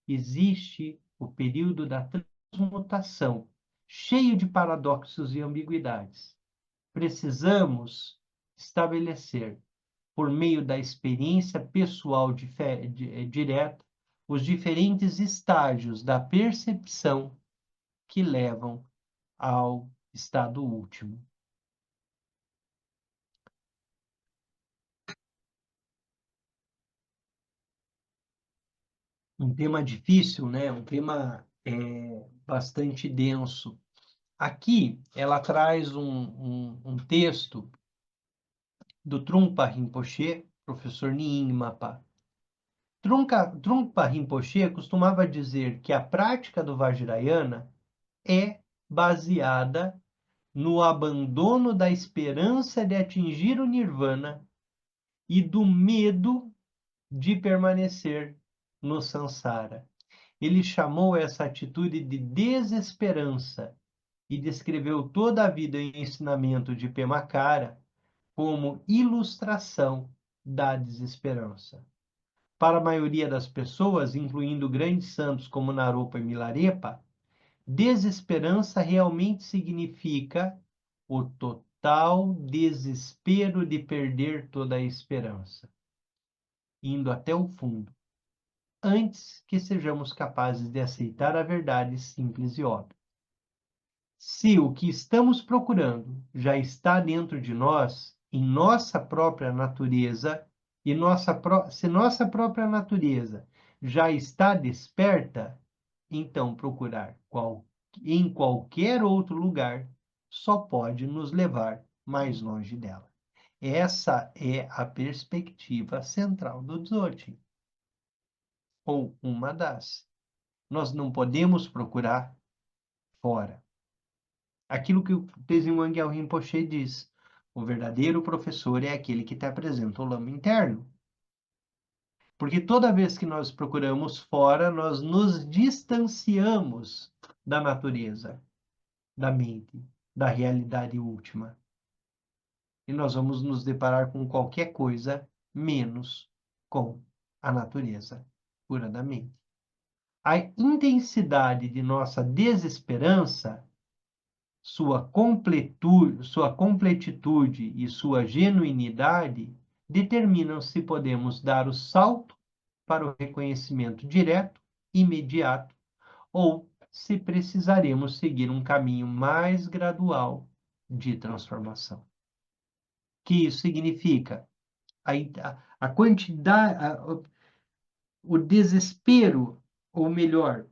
[SPEAKER 1] existe o período da transmutação, cheio de paradoxos e ambiguidades. Precisamos estabelecer, por meio da experiência pessoal direta, os diferentes estágios da percepção que levam ao estado último. Um tema difícil, né? Um tema bastante denso. Aqui ela traz um texto do Trungpa Rinpoche, professor Nyingmapa. Trungpa Rinpoche costumava dizer que a prática do Vajrayana é baseada no abandono da esperança de atingir o Nirvana e do medo de permanecer no Sansara. Ele chamou essa atitude de desesperança e descreveu toda a vida e ensinamento de Pemakara como ilustração da desesperança. Para a maioria das pessoas, incluindo grandes santos como Naropa e Milarepa, desesperança realmente significa o total desespero de perder toda a esperança, indo até o fundo, antes que sejamos capazes de aceitar a verdade simples e óbvia. Se o que estamos procurando já está dentro de nós, em nossa própria natureza, e se nossa própria natureza já está desperta, então procurar em qualquer outro lugar só pode nos levar mais longe dela. Essa é a perspectiva central do Dzogchen. ou uma das. Nós não podemos procurar fora. Aquilo que o Tenzin Wangyal Rinpoche diz, o verdadeiro professor é aquele que te apresenta o lama interno. Porque toda vez que nós procuramos fora, nós nos distanciamos da natureza, da mente, da realidade última. E nós vamos nos deparar com qualquer coisa menos com a natureza pura da mente. A intensidade de nossa desesperança, sua completitude e sua genuinidade determinam se podemos dar o salto para o reconhecimento direto, imediato, ou se precisaremos seguir um caminho mais gradual de transformação. Que isso significa a quantidade, o desespero, ou melhor,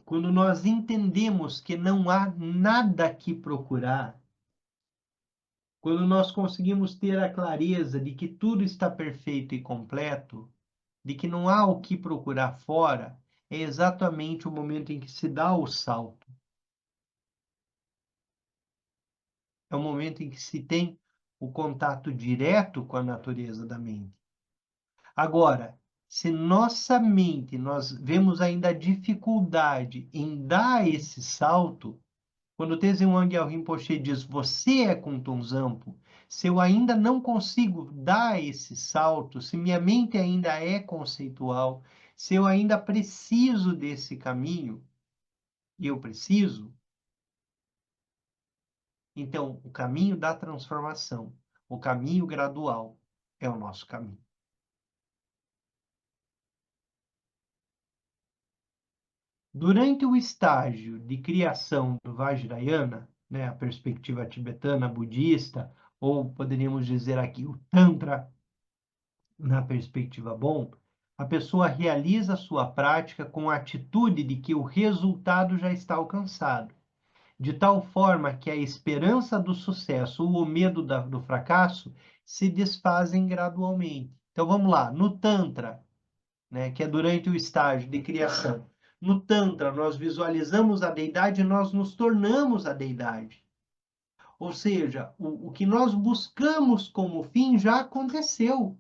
[SPEAKER 1] quando nós entendemos que não há nada que procurar, quando nós conseguimos ter a clareza de que tudo está perfeito e completo, de que não há o que procurar fora, é exatamente o momento em que se dá o salto. É o momento em que se tem o contato direto com a natureza da mente. Agora, se nossa mente, nós vemos ainda a dificuldade em dar esse salto, quando o Tenzin Wangyal Rinpoche diz, você é Kuntum Zampo, se eu ainda não consigo dar esse salto, se minha mente ainda é conceitual, se eu ainda preciso desse caminho, e eu preciso, então o caminho da transformação, o caminho gradual, é o nosso caminho. Durante o estágio de criação do Vajrayana, né, a perspectiva tibetana budista, ou poderíamos dizer aqui o Tantra, na perspectiva bom, a pessoa realiza a sua prática com a atitude de que o resultado já está alcançado, de tal forma que a esperança do sucesso ou o medo do fracasso se desfazem gradualmente. Então vamos lá, no Tantra, né, que é durante o estágio de criação. No Tantra, nós visualizamos a deidade e nós nos tornamos a deidade. Ou seja, o que nós buscamos como fim já aconteceu.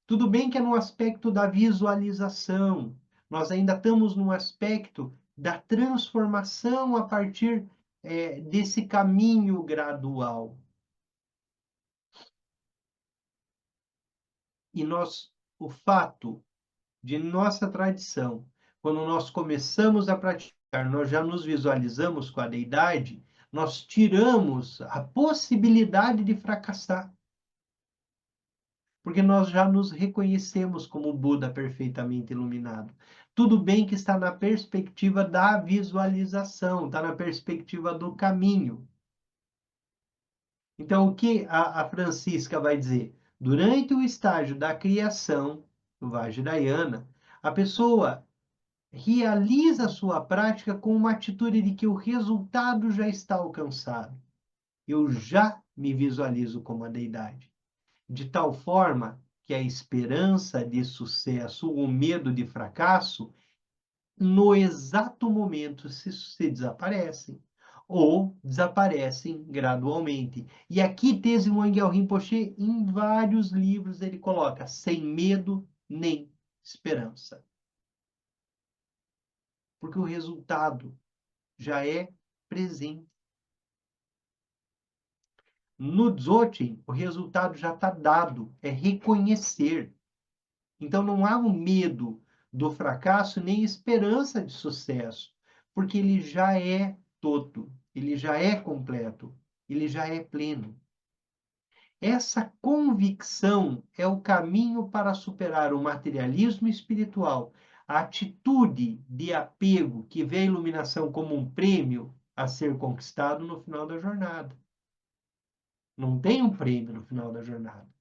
[SPEAKER 1] Tudo bem que é no aspecto da visualização, nós ainda estamos no aspecto da transformação a partir desse caminho gradual. E o fato de nossa tradição, quando nós começamos a praticar, nós já nos visualizamos com a deidade, nós tiramos a possibilidade de fracassar. Porque nós já nos reconhecemos como Buda perfeitamente iluminado. Tudo bem que está na perspectiva da visualização, está na perspectiva do caminho. Então, o que a Francisca vai dizer? Durante o estágio da criação, do Vajrayana, a pessoa realiza a sua prática com uma atitude de que o resultado já está alcançado. Eu já me visualizo como a deidade. De tal forma que a esperança de sucesso, o medo de fracasso, no exato momento se desaparecem, ou desaparecem gradualmente. E aqui Tenzin Wangyal Rinpoche, em vários livros, ele coloca sem medo nem esperança. Porque o resultado já é presente. No Dzogchen, o resultado já está dado, é reconhecer. Então não há um medo do fracasso nem esperança de sucesso, porque ele já é todo, ele já é completo, ele já é pleno. Essa convicção é o caminho para superar o materialismo espiritual, a atitude de apego que vê a iluminação como um prêmio a ser conquistado no final da jornada. Não tem um prêmio no final da jornada.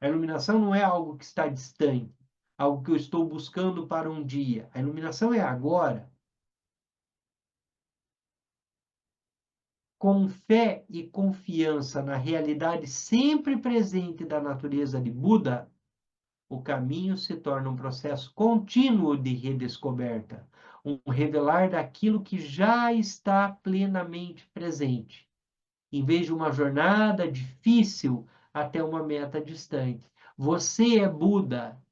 [SPEAKER 1] A iluminação não é algo que está distante, algo que eu estou buscando para um dia. A iluminação é agora. Com fé e confiança na realidade sempre presente da natureza de Buda, O caminho se torna um processo contínuo de redescoberta, um revelar daquilo que já está plenamente presente, em vez de uma jornada difícil até uma meta distante. Você é Buda,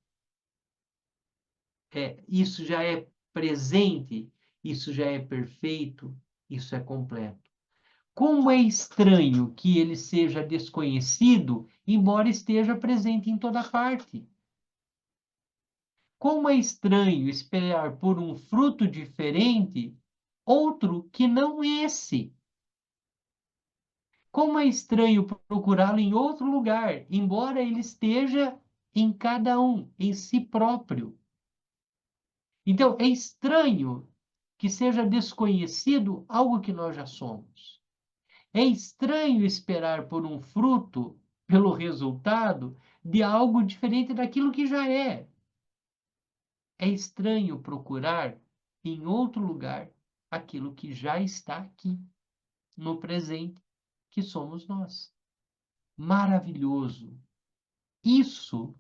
[SPEAKER 1] isso já é presente, isso já é perfeito, isso é completo. Como é estranho que ele seja desconhecido, embora esteja presente em toda parte. Como é estranho esperar por um fruto diferente, outro que não esse. Como é estranho procurá-lo em outro lugar, embora ele esteja em cada um, em si próprio. Então, é estranho que seja desconhecido algo que nós já somos. É estranho esperar por um fruto, pelo resultado, de algo diferente daquilo que já é. É estranho procurar em outro lugar aquilo que já está aqui, no presente, que somos nós. Maravilhoso. Isso,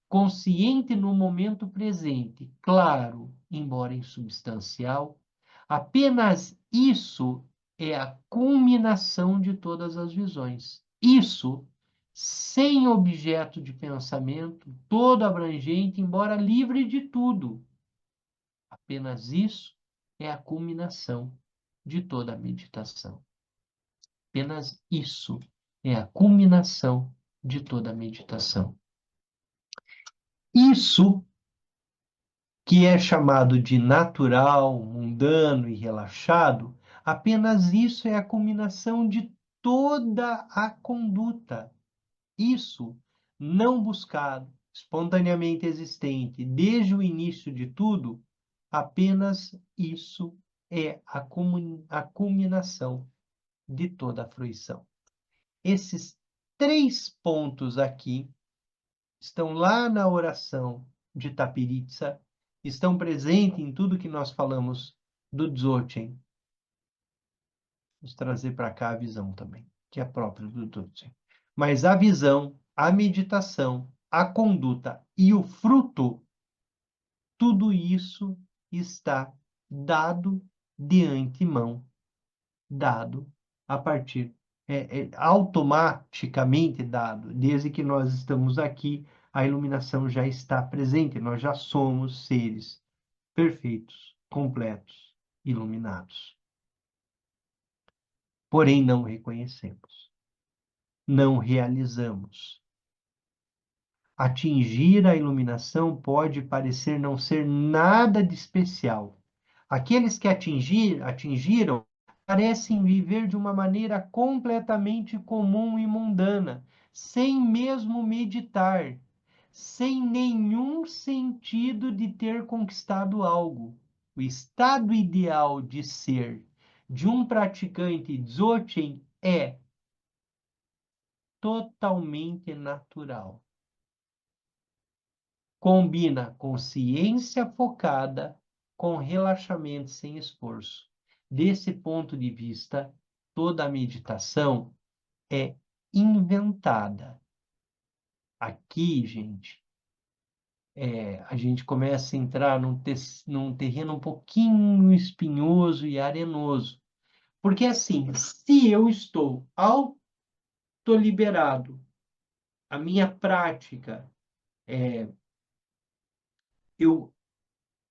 [SPEAKER 1] consciente no momento presente, claro, embora insubstancial, apenas isso é a culminação de todas as visões. Isso, sem objeto de pensamento, todo abrangente, embora livre de tudo. Apenas isso é a culminação de toda a meditação. Apenas isso é a culminação de toda a meditação. Isso que é chamado de natural, mundano e relaxado, apenas isso é a culminação de toda a conduta. Isso não buscado, espontaneamente existente, desde o início de tudo, apenas isso é a culminação de toda a fruição. Esses 3 pontos aqui estão lá na oração de Tapiritsa, estão presentes em tudo que nós falamos do Dzogchen. Vamos trazer para cá a visão também, que é própria do Dzogchen. Mas a visão, a meditação, a conduta e o fruto, tudo isso está dado de antemão, dado a partir, automaticamente dado, desde que nós estamos aqui, a iluminação já está presente, nós já somos seres perfeitos, completos, iluminados. Porém, não reconhecemos, não realizamos. Atingir a iluminação pode parecer não ser nada de especial. Aqueles que atingiram parecem viver de uma maneira completamente comum e mundana, sem mesmo meditar, sem nenhum sentido de ter conquistado algo. O estado ideal de ser de um praticante Dzogchen é totalmente natural. Combina consciência focada com relaxamento sem esforço. Desse ponto de vista, toda a meditação é inventada. Aqui, gente, a gente começa a entrar num terreno um pouquinho espinhoso e arenoso. Porque, assim, se eu estou autoliberado, a minha prática, eu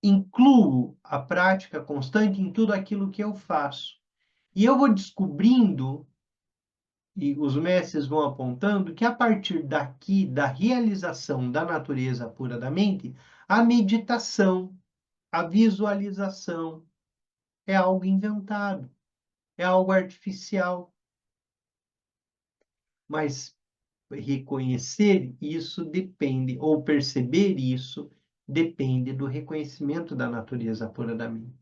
[SPEAKER 1] incluo a prática constante em tudo aquilo que eu faço. E eu vou descobrindo, e os mestres vão apontando, que a partir daqui, da realização da natureza pura da mente, a meditação, a visualização é algo inventado, é algo artificial. Mas reconhecer isso depende, ou perceber isso, depende do reconhecimento da natureza pura da mente.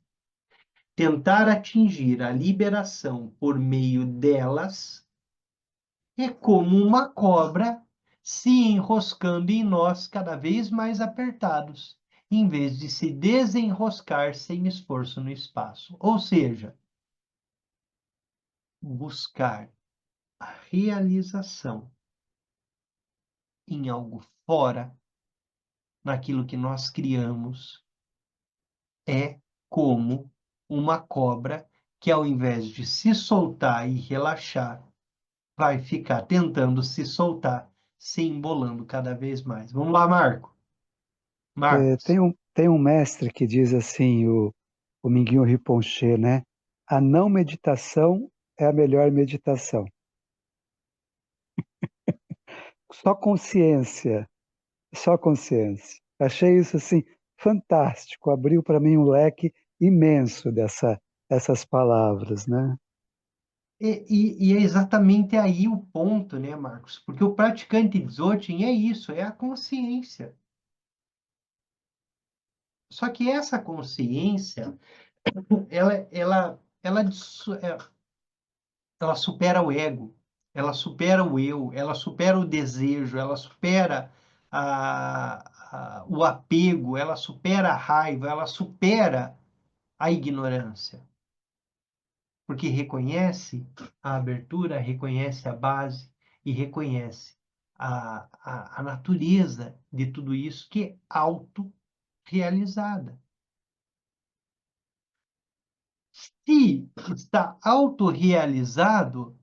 [SPEAKER 1] Tentar atingir a liberação por meio delas é como uma cobra se enroscando em nós cada vez mais apertados, em vez de se desenroscar sem esforço no espaço. Ou seja, buscar a realização em algo fora naquilo que nós criamos é como uma cobra que, ao invés de se soltar e relaxar, vai ficar tentando se soltar, se embolando cada vez mais. Vamos lá, Marcos.
[SPEAKER 5] Tem um mestre que diz assim, o Minguinho Rinpoche, né? A não meditação é a melhor meditação. Só consciência, só consciência. Achei isso assim fantástico, abriu para mim um leque imenso dessas palavras, né?
[SPEAKER 1] E é exatamente aí o ponto, né, Marcos? Porque o praticante Dzogchen é isso, é a consciência. Só que essa consciência, ela supera o ego, ela supera o eu, ela supera o desejo, ela supera o apego, ela supera a raiva, ela supera a ignorância. Porque reconhece a abertura, reconhece a base e reconhece a natureza de tudo isso que é autorrealizada. Se está autorrealizado,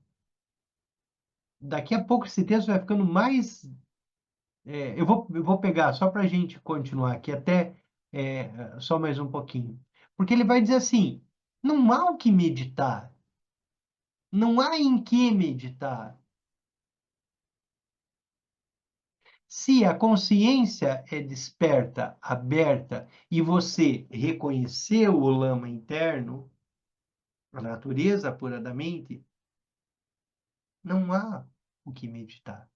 [SPEAKER 1] daqui a pouco esse texto vai ficando mais. Eu vou pegar só para a gente continuar aqui até só mais um pouquinho. Porque ele vai dizer assim: não há o que meditar, não há em que meditar. Se a consciência é desperta, aberta, e você reconheceu o lama interno, a natureza pura da mente, não há o que meditar.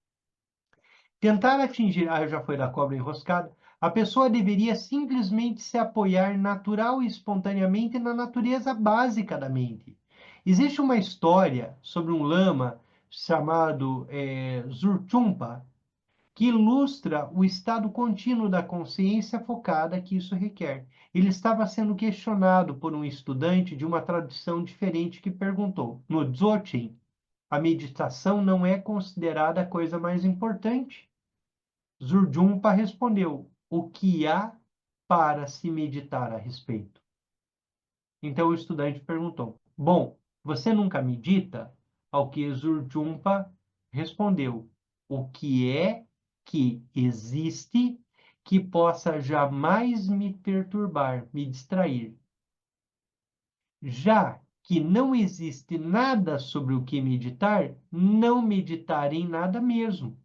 [SPEAKER 1] Tentar atingir, eu já foi da cobra enroscada, a pessoa deveria simplesmente se apoiar natural e espontaneamente na natureza básica da mente. Existe uma história sobre um lama chamado Zurchumpa, que ilustra o estado contínuo da consciência focada que isso requer. Ele estava sendo questionado por um estudante de uma tradição diferente que perguntou: no Dzogchen, a meditação não é considerada a coisa mais importante? Zurjumpa respondeu: o que há para se meditar a respeito? Então o estudante perguntou: bom, você nunca medita? Ao que Zurjumpa respondeu: o que é que existe que possa jamais me perturbar, me distrair? Já que não existe nada sobre o que meditar, não meditar em nada mesmo.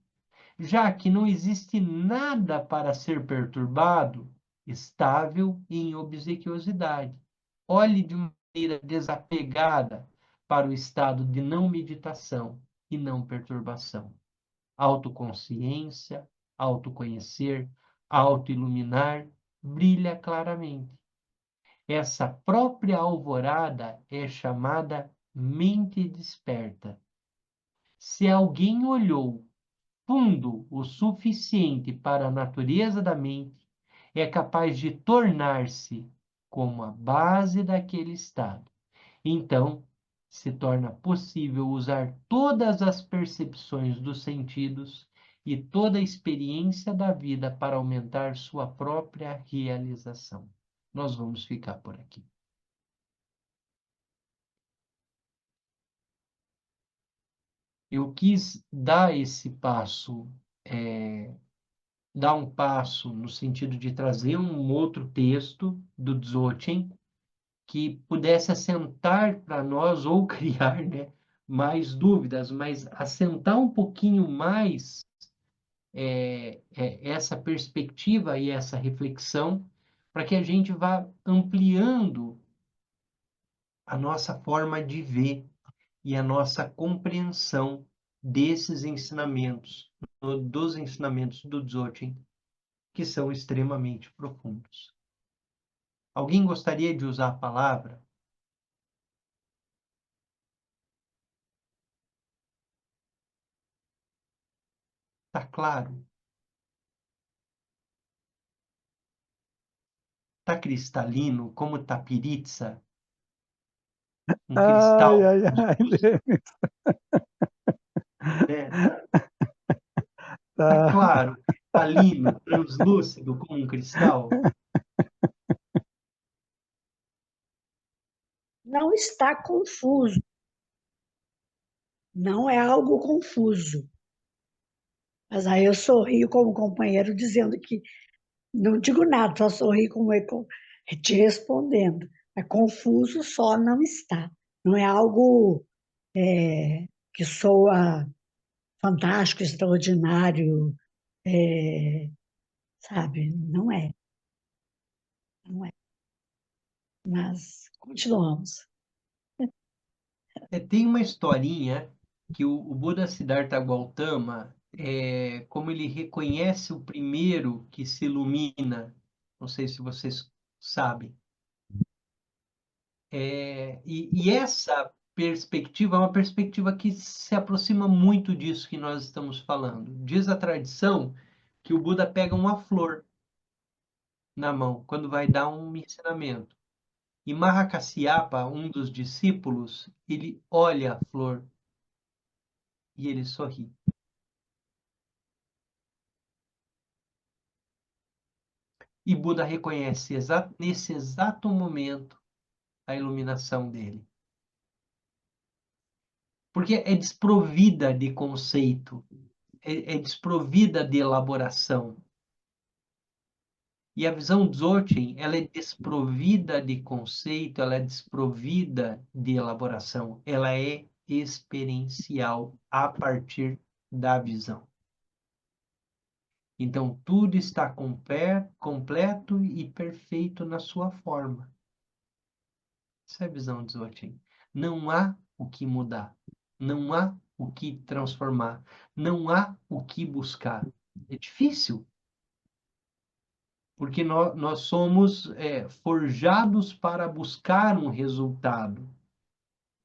[SPEAKER 1] Já que não existe nada para ser perturbado, estável e em obsequiosidade. Olhe de maneira desapegada para o estado de não meditação e não perturbação. Autoconsciência, autoconhecer, autoiluminar, brilha claramente. Essa própria alvorada é chamada mente desperta. Se alguém olhou fundo o suficiente para a natureza da mente, é capaz de tornar-se como a base daquele estado. Então, se torna possível usar todas as percepções dos sentidos e toda a experiência da vida para aumentar sua própria realização. Nós vamos ficar por aqui. Eu quis dar esse passo dar um passo no sentido de trazer um outro texto do Dzogchen que pudesse assentar para nós ou criar, né, mais dúvidas, mas assentar um pouquinho mais essa perspectiva e essa reflexão para que a gente vá ampliando a nossa forma de ver e a nossa compreensão desses ensinamentos, dos ensinamentos do Dzogchen, que são extremamente profundos. Alguém gostaria de usar a palavra? Está claro? Está cristalino, como tapiritza, um
[SPEAKER 5] Ai,
[SPEAKER 1] cristal
[SPEAKER 5] ai, ai,
[SPEAKER 1] luz,
[SPEAKER 5] Denis,
[SPEAKER 1] né? Está
[SPEAKER 5] tá.
[SPEAKER 1] claro. cristalino, translúcido, como um cristal?
[SPEAKER 4] Não está confuso, não é algo confuso. Mas aí eu sorrio como companheiro, dizendo que não digo nada, só sorri como te respondendo. É confuso, só não está. Não é algo que soa fantástico, extraordinário, sabe? Não é, não é. Mas continuamos.
[SPEAKER 1] Tem uma historinha que o Buda Siddhartha Gautama, como ele reconhece o primeiro que se ilumina, não sei se vocês sabem. E essa perspectiva é uma perspectiva que se aproxima muito disso que nós estamos falando. Diz a tradição que o Buda pega uma flor na mão quando vai dar um ensinamento. E Mahakasyapa, um dos discípulos, ele olha a flor e ele sorri. E Buda reconhece nesse exato momento a iluminação dele. Porque é desprovida de conceito, é desprovida de elaboração. E a visão Dzogchen, ela é desprovida de conceito, ela é desprovida de elaboração, ela é experiencial a partir da visão. Então, tudo está completo e perfeito na sua forma. Essa é a visão de Dzogchen. Não há o que mudar, não há o que transformar, não há o que buscar. É difícil, porque nós somos forjados para buscar um resultado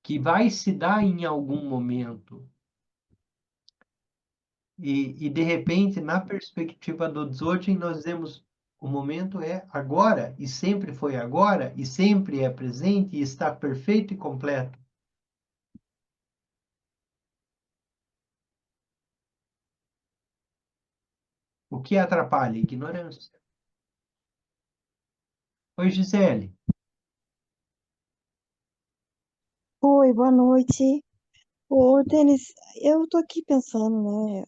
[SPEAKER 1] que vai se dar em algum momento. De repente, na perspectiva do Dzogchen, nós dizemos o momento é agora, e sempre foi agora, e sempre é presente, e está perfeito e completo. O que atrapalha? Ignorância. Oi, Gisele.
[SPEAKER 2] Oi, boa noite. Ô, Denis, eu tô aqui pensando, né,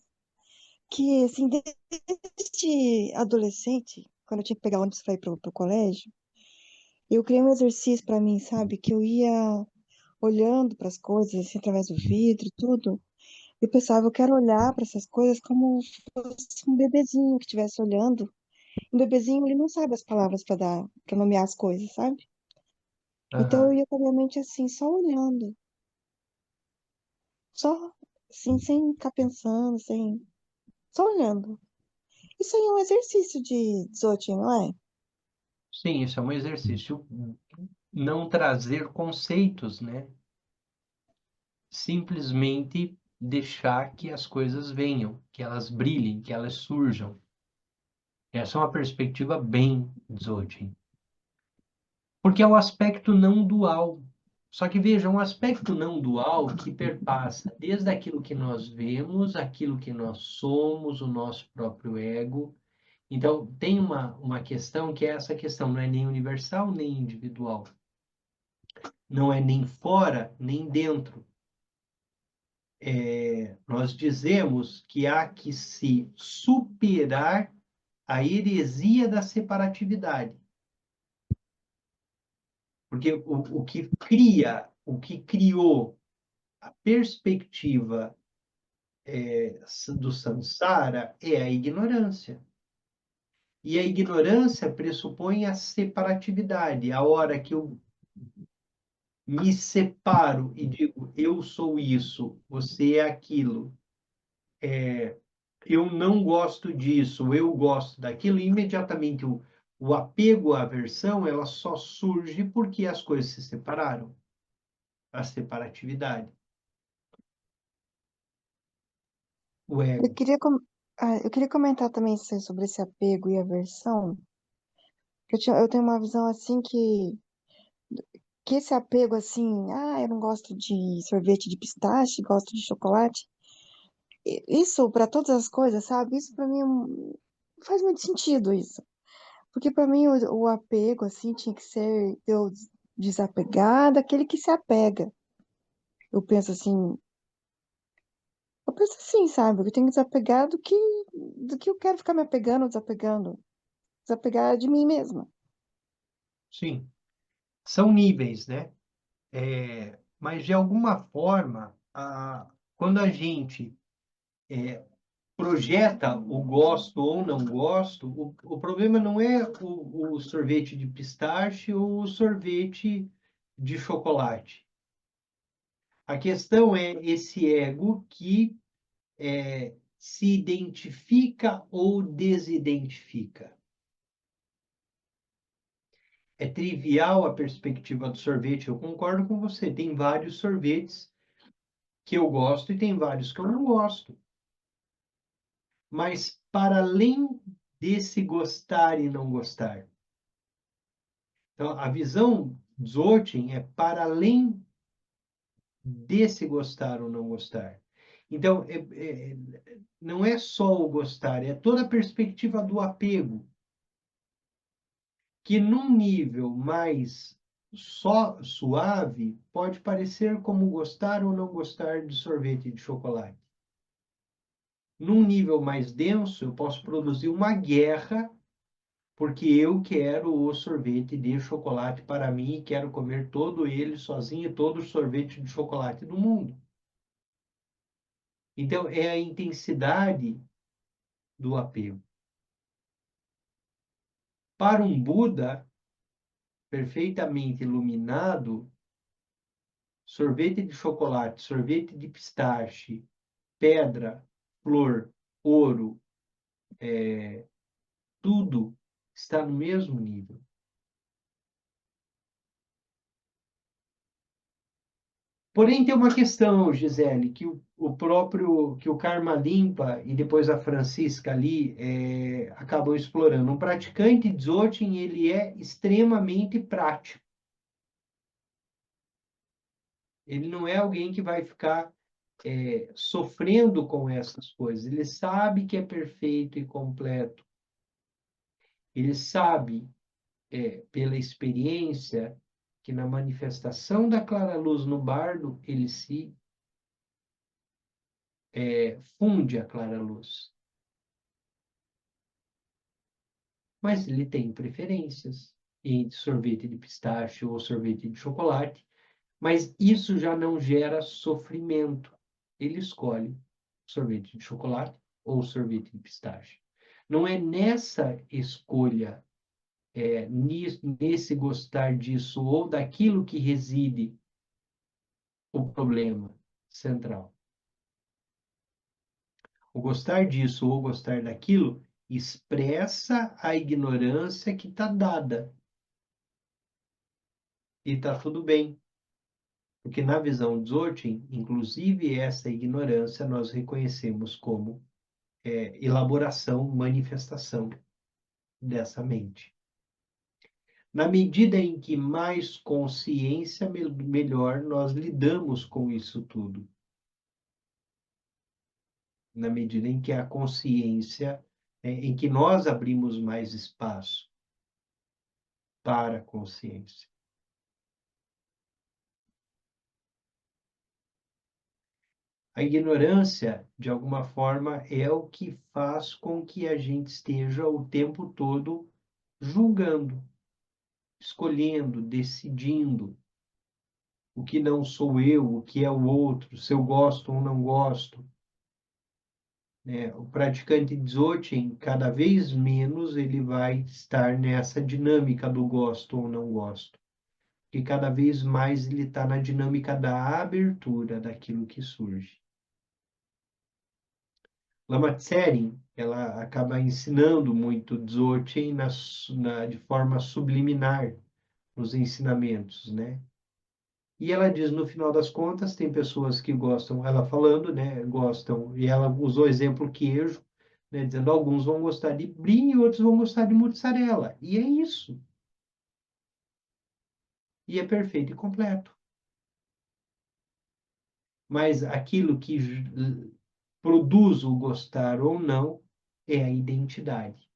[SPEAKER 2] que, assim, desde adolescente, quando eu tinha que pegar ônibus para ir pro colégio, eu criei um exercício para mim, sabe, que eu ia olhando para as coisas, assim, através do vidro e tudo, eu pensava, eu quero olhar para essas coisas como se fosse um bebezinho que estivesse olhando. Um bebezinho, ele não sabe as palavras para nomear as coisas, sabe? Então eu
[SPEAKER 1] Aham.
[SPEAKER 2] ia com a minha mente assim, só olhando. Só, assim, sem ficar pensando, só olhando. Isso aí é um exercício de Dzogchen, não é?
[SPEAKER 1] Sim, isso é um exercício. Não trazer conceitos, né? Simplesmente deixar que as coisas venham, que elas brilhem, que elas surjam. Essa é uma perspectiva bem Dzogchen. Porque é o aspecto não dual. Só que veja, um aspecto não dual que perpassa desde aquilo que nós vemos, aquilo que nós somos, o nosso próprio ego. Então, tem uma questão que é essa questão, não é nem universal nem individual. Não é nem fora nem dentro. Nós dizemos que há que se superar a heresia da separatividade. Porque o que criou a perspectiva do samsara é a ignorância. E a ignorância pressupõe a separatividade. A hora que eu me separo e digo, eu sou isso, você é aquilo, eu não gosto disso, eu gosto daquilo, e imediatamente o apego à aversão, ela só surge porque as coisas se separaram. A separatividade, o
[SPEAKER 2] Eu
[SPEAKER 1] ego.
[SPEAKER 2] queria, eu queria comentar também sobre esse apego e aversão. Eu tenho uma visão assim que esse apego assim, eu não gosto de sorvete de pistache, gosto de chocolate. Isso para todas as coisas, sabe? Isso para mim não faz muito sentido isso. Porque para mim o apego, assim, tinha que ser eu desapegar daquele que se apega. Eu penso assim, eu penso assim, sabe? Eu tenho que desapegar do que eu quero ficar me apegando, desapegando. Desapegar de mim mesma.
[SPEAKER 1] Sim, são níveis, né? Mas, de alguma forma, quando a gente projeta o gosto ou não gosto, o problema não é o sorvete de pistache ou o sorvete de chocolate. A questão é esse ego que se identifica ou desidentifica. É trivial a perspectiva do sorvete, eu concordo com você. Tem vários sorvetes que eu gosto e tem vários que eu não gosto. Mas, para além desse gostar e não gostar, então, a visão Dzogchen é para além desse gostar ou não gostar. Então, não é só o gostar, é toda a perspectiva do apego, que num nível mais só suave pode parecer como gostar ou não gostar de sorvete de chocolate. Num nível mais denso, eu posso produzir uma guerra porque eu quero o sorvete de chocolate para mim e quero comer todo ele sozinho, todo o sorvete de chocolate do mundo. Então, é a intensidade do apego. Para um Buda perfeitamente iluminado, sorvete de chocolate, sorvete de pistache, pedra, flor, ouro, tudo está no mesmo nível. Porém, tem uma questão, Gisele, que que o Karma Limpa e depois a Francisca ali acabam explorando. Um praticante Dzogchen, ele é extremamente prático. Ele não é alguém que vai ficar sofrendo com essas coisas. Ele sabe que é perfeito e completo. Ele sabe, pela experiência, que na manifestação da clara luz no bardo, ele se funde a clara luz. Mas ele tem preferências entre sorvete de pistache ou sorvete de chocolate, mas isso já não gera sofrimento. Ele escolhe sorvete de chocolate ou sorvete de pistache. Não é nessa escolha, nesse gostar disso ou daquilo que reside o problema central. O gostar disso ou gostar daquilo expressa a ignorância que está dada. E está tudo bem. Porque na visão de Dzogchen, inclusive essa ignorância nós reconhecemos como elaboração, manifestação dessa mente. Na medida em que mais consciência, melhor nós lidamos com isso tudo. Na medida em que a consciência, em que nós abrimos mais espaço para a consciência. A ignorância, de alguma forma, é o que faz com que a gente esteja o tempo todo julgando, escolhendo, decidindo o que não sou eu, o que é o outro, se eu gosto ou não gosto. O praticante Dzogchen, cada vez menos ele vai estar nessa dinâmica do gosto ou não gosto. Porque cada vez mais ele está na dinâmica da abertura daquilo que surge. Lama Tsering, ela acaba ensinando muito Dzogchen de forma subliminar nos ensinamentos, né? E ela diz, no final das contas, tem pessoas que gostam, ela falando, né, gostam, e ela usou o exemplo queijo, né, dizendo alguns vão gostar de brie e outros vão gostar de mussarela. E é isso. E é perfeito e completo. Mas aquilo que produz o gostar ou não é a identidade.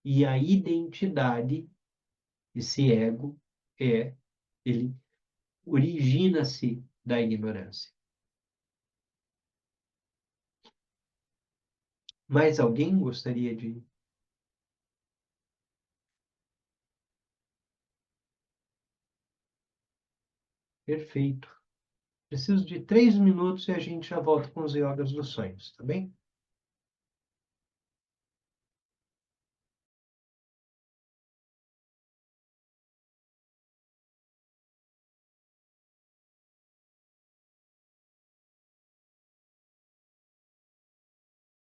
[SPEAKER 1] E a identidade, esse ego, ele origina-se da ignorância. Mais alguém gostaria de... Perfeito. Preciso de 3 minutos e a gente já volta com os yogas dos sonhos, tá bem?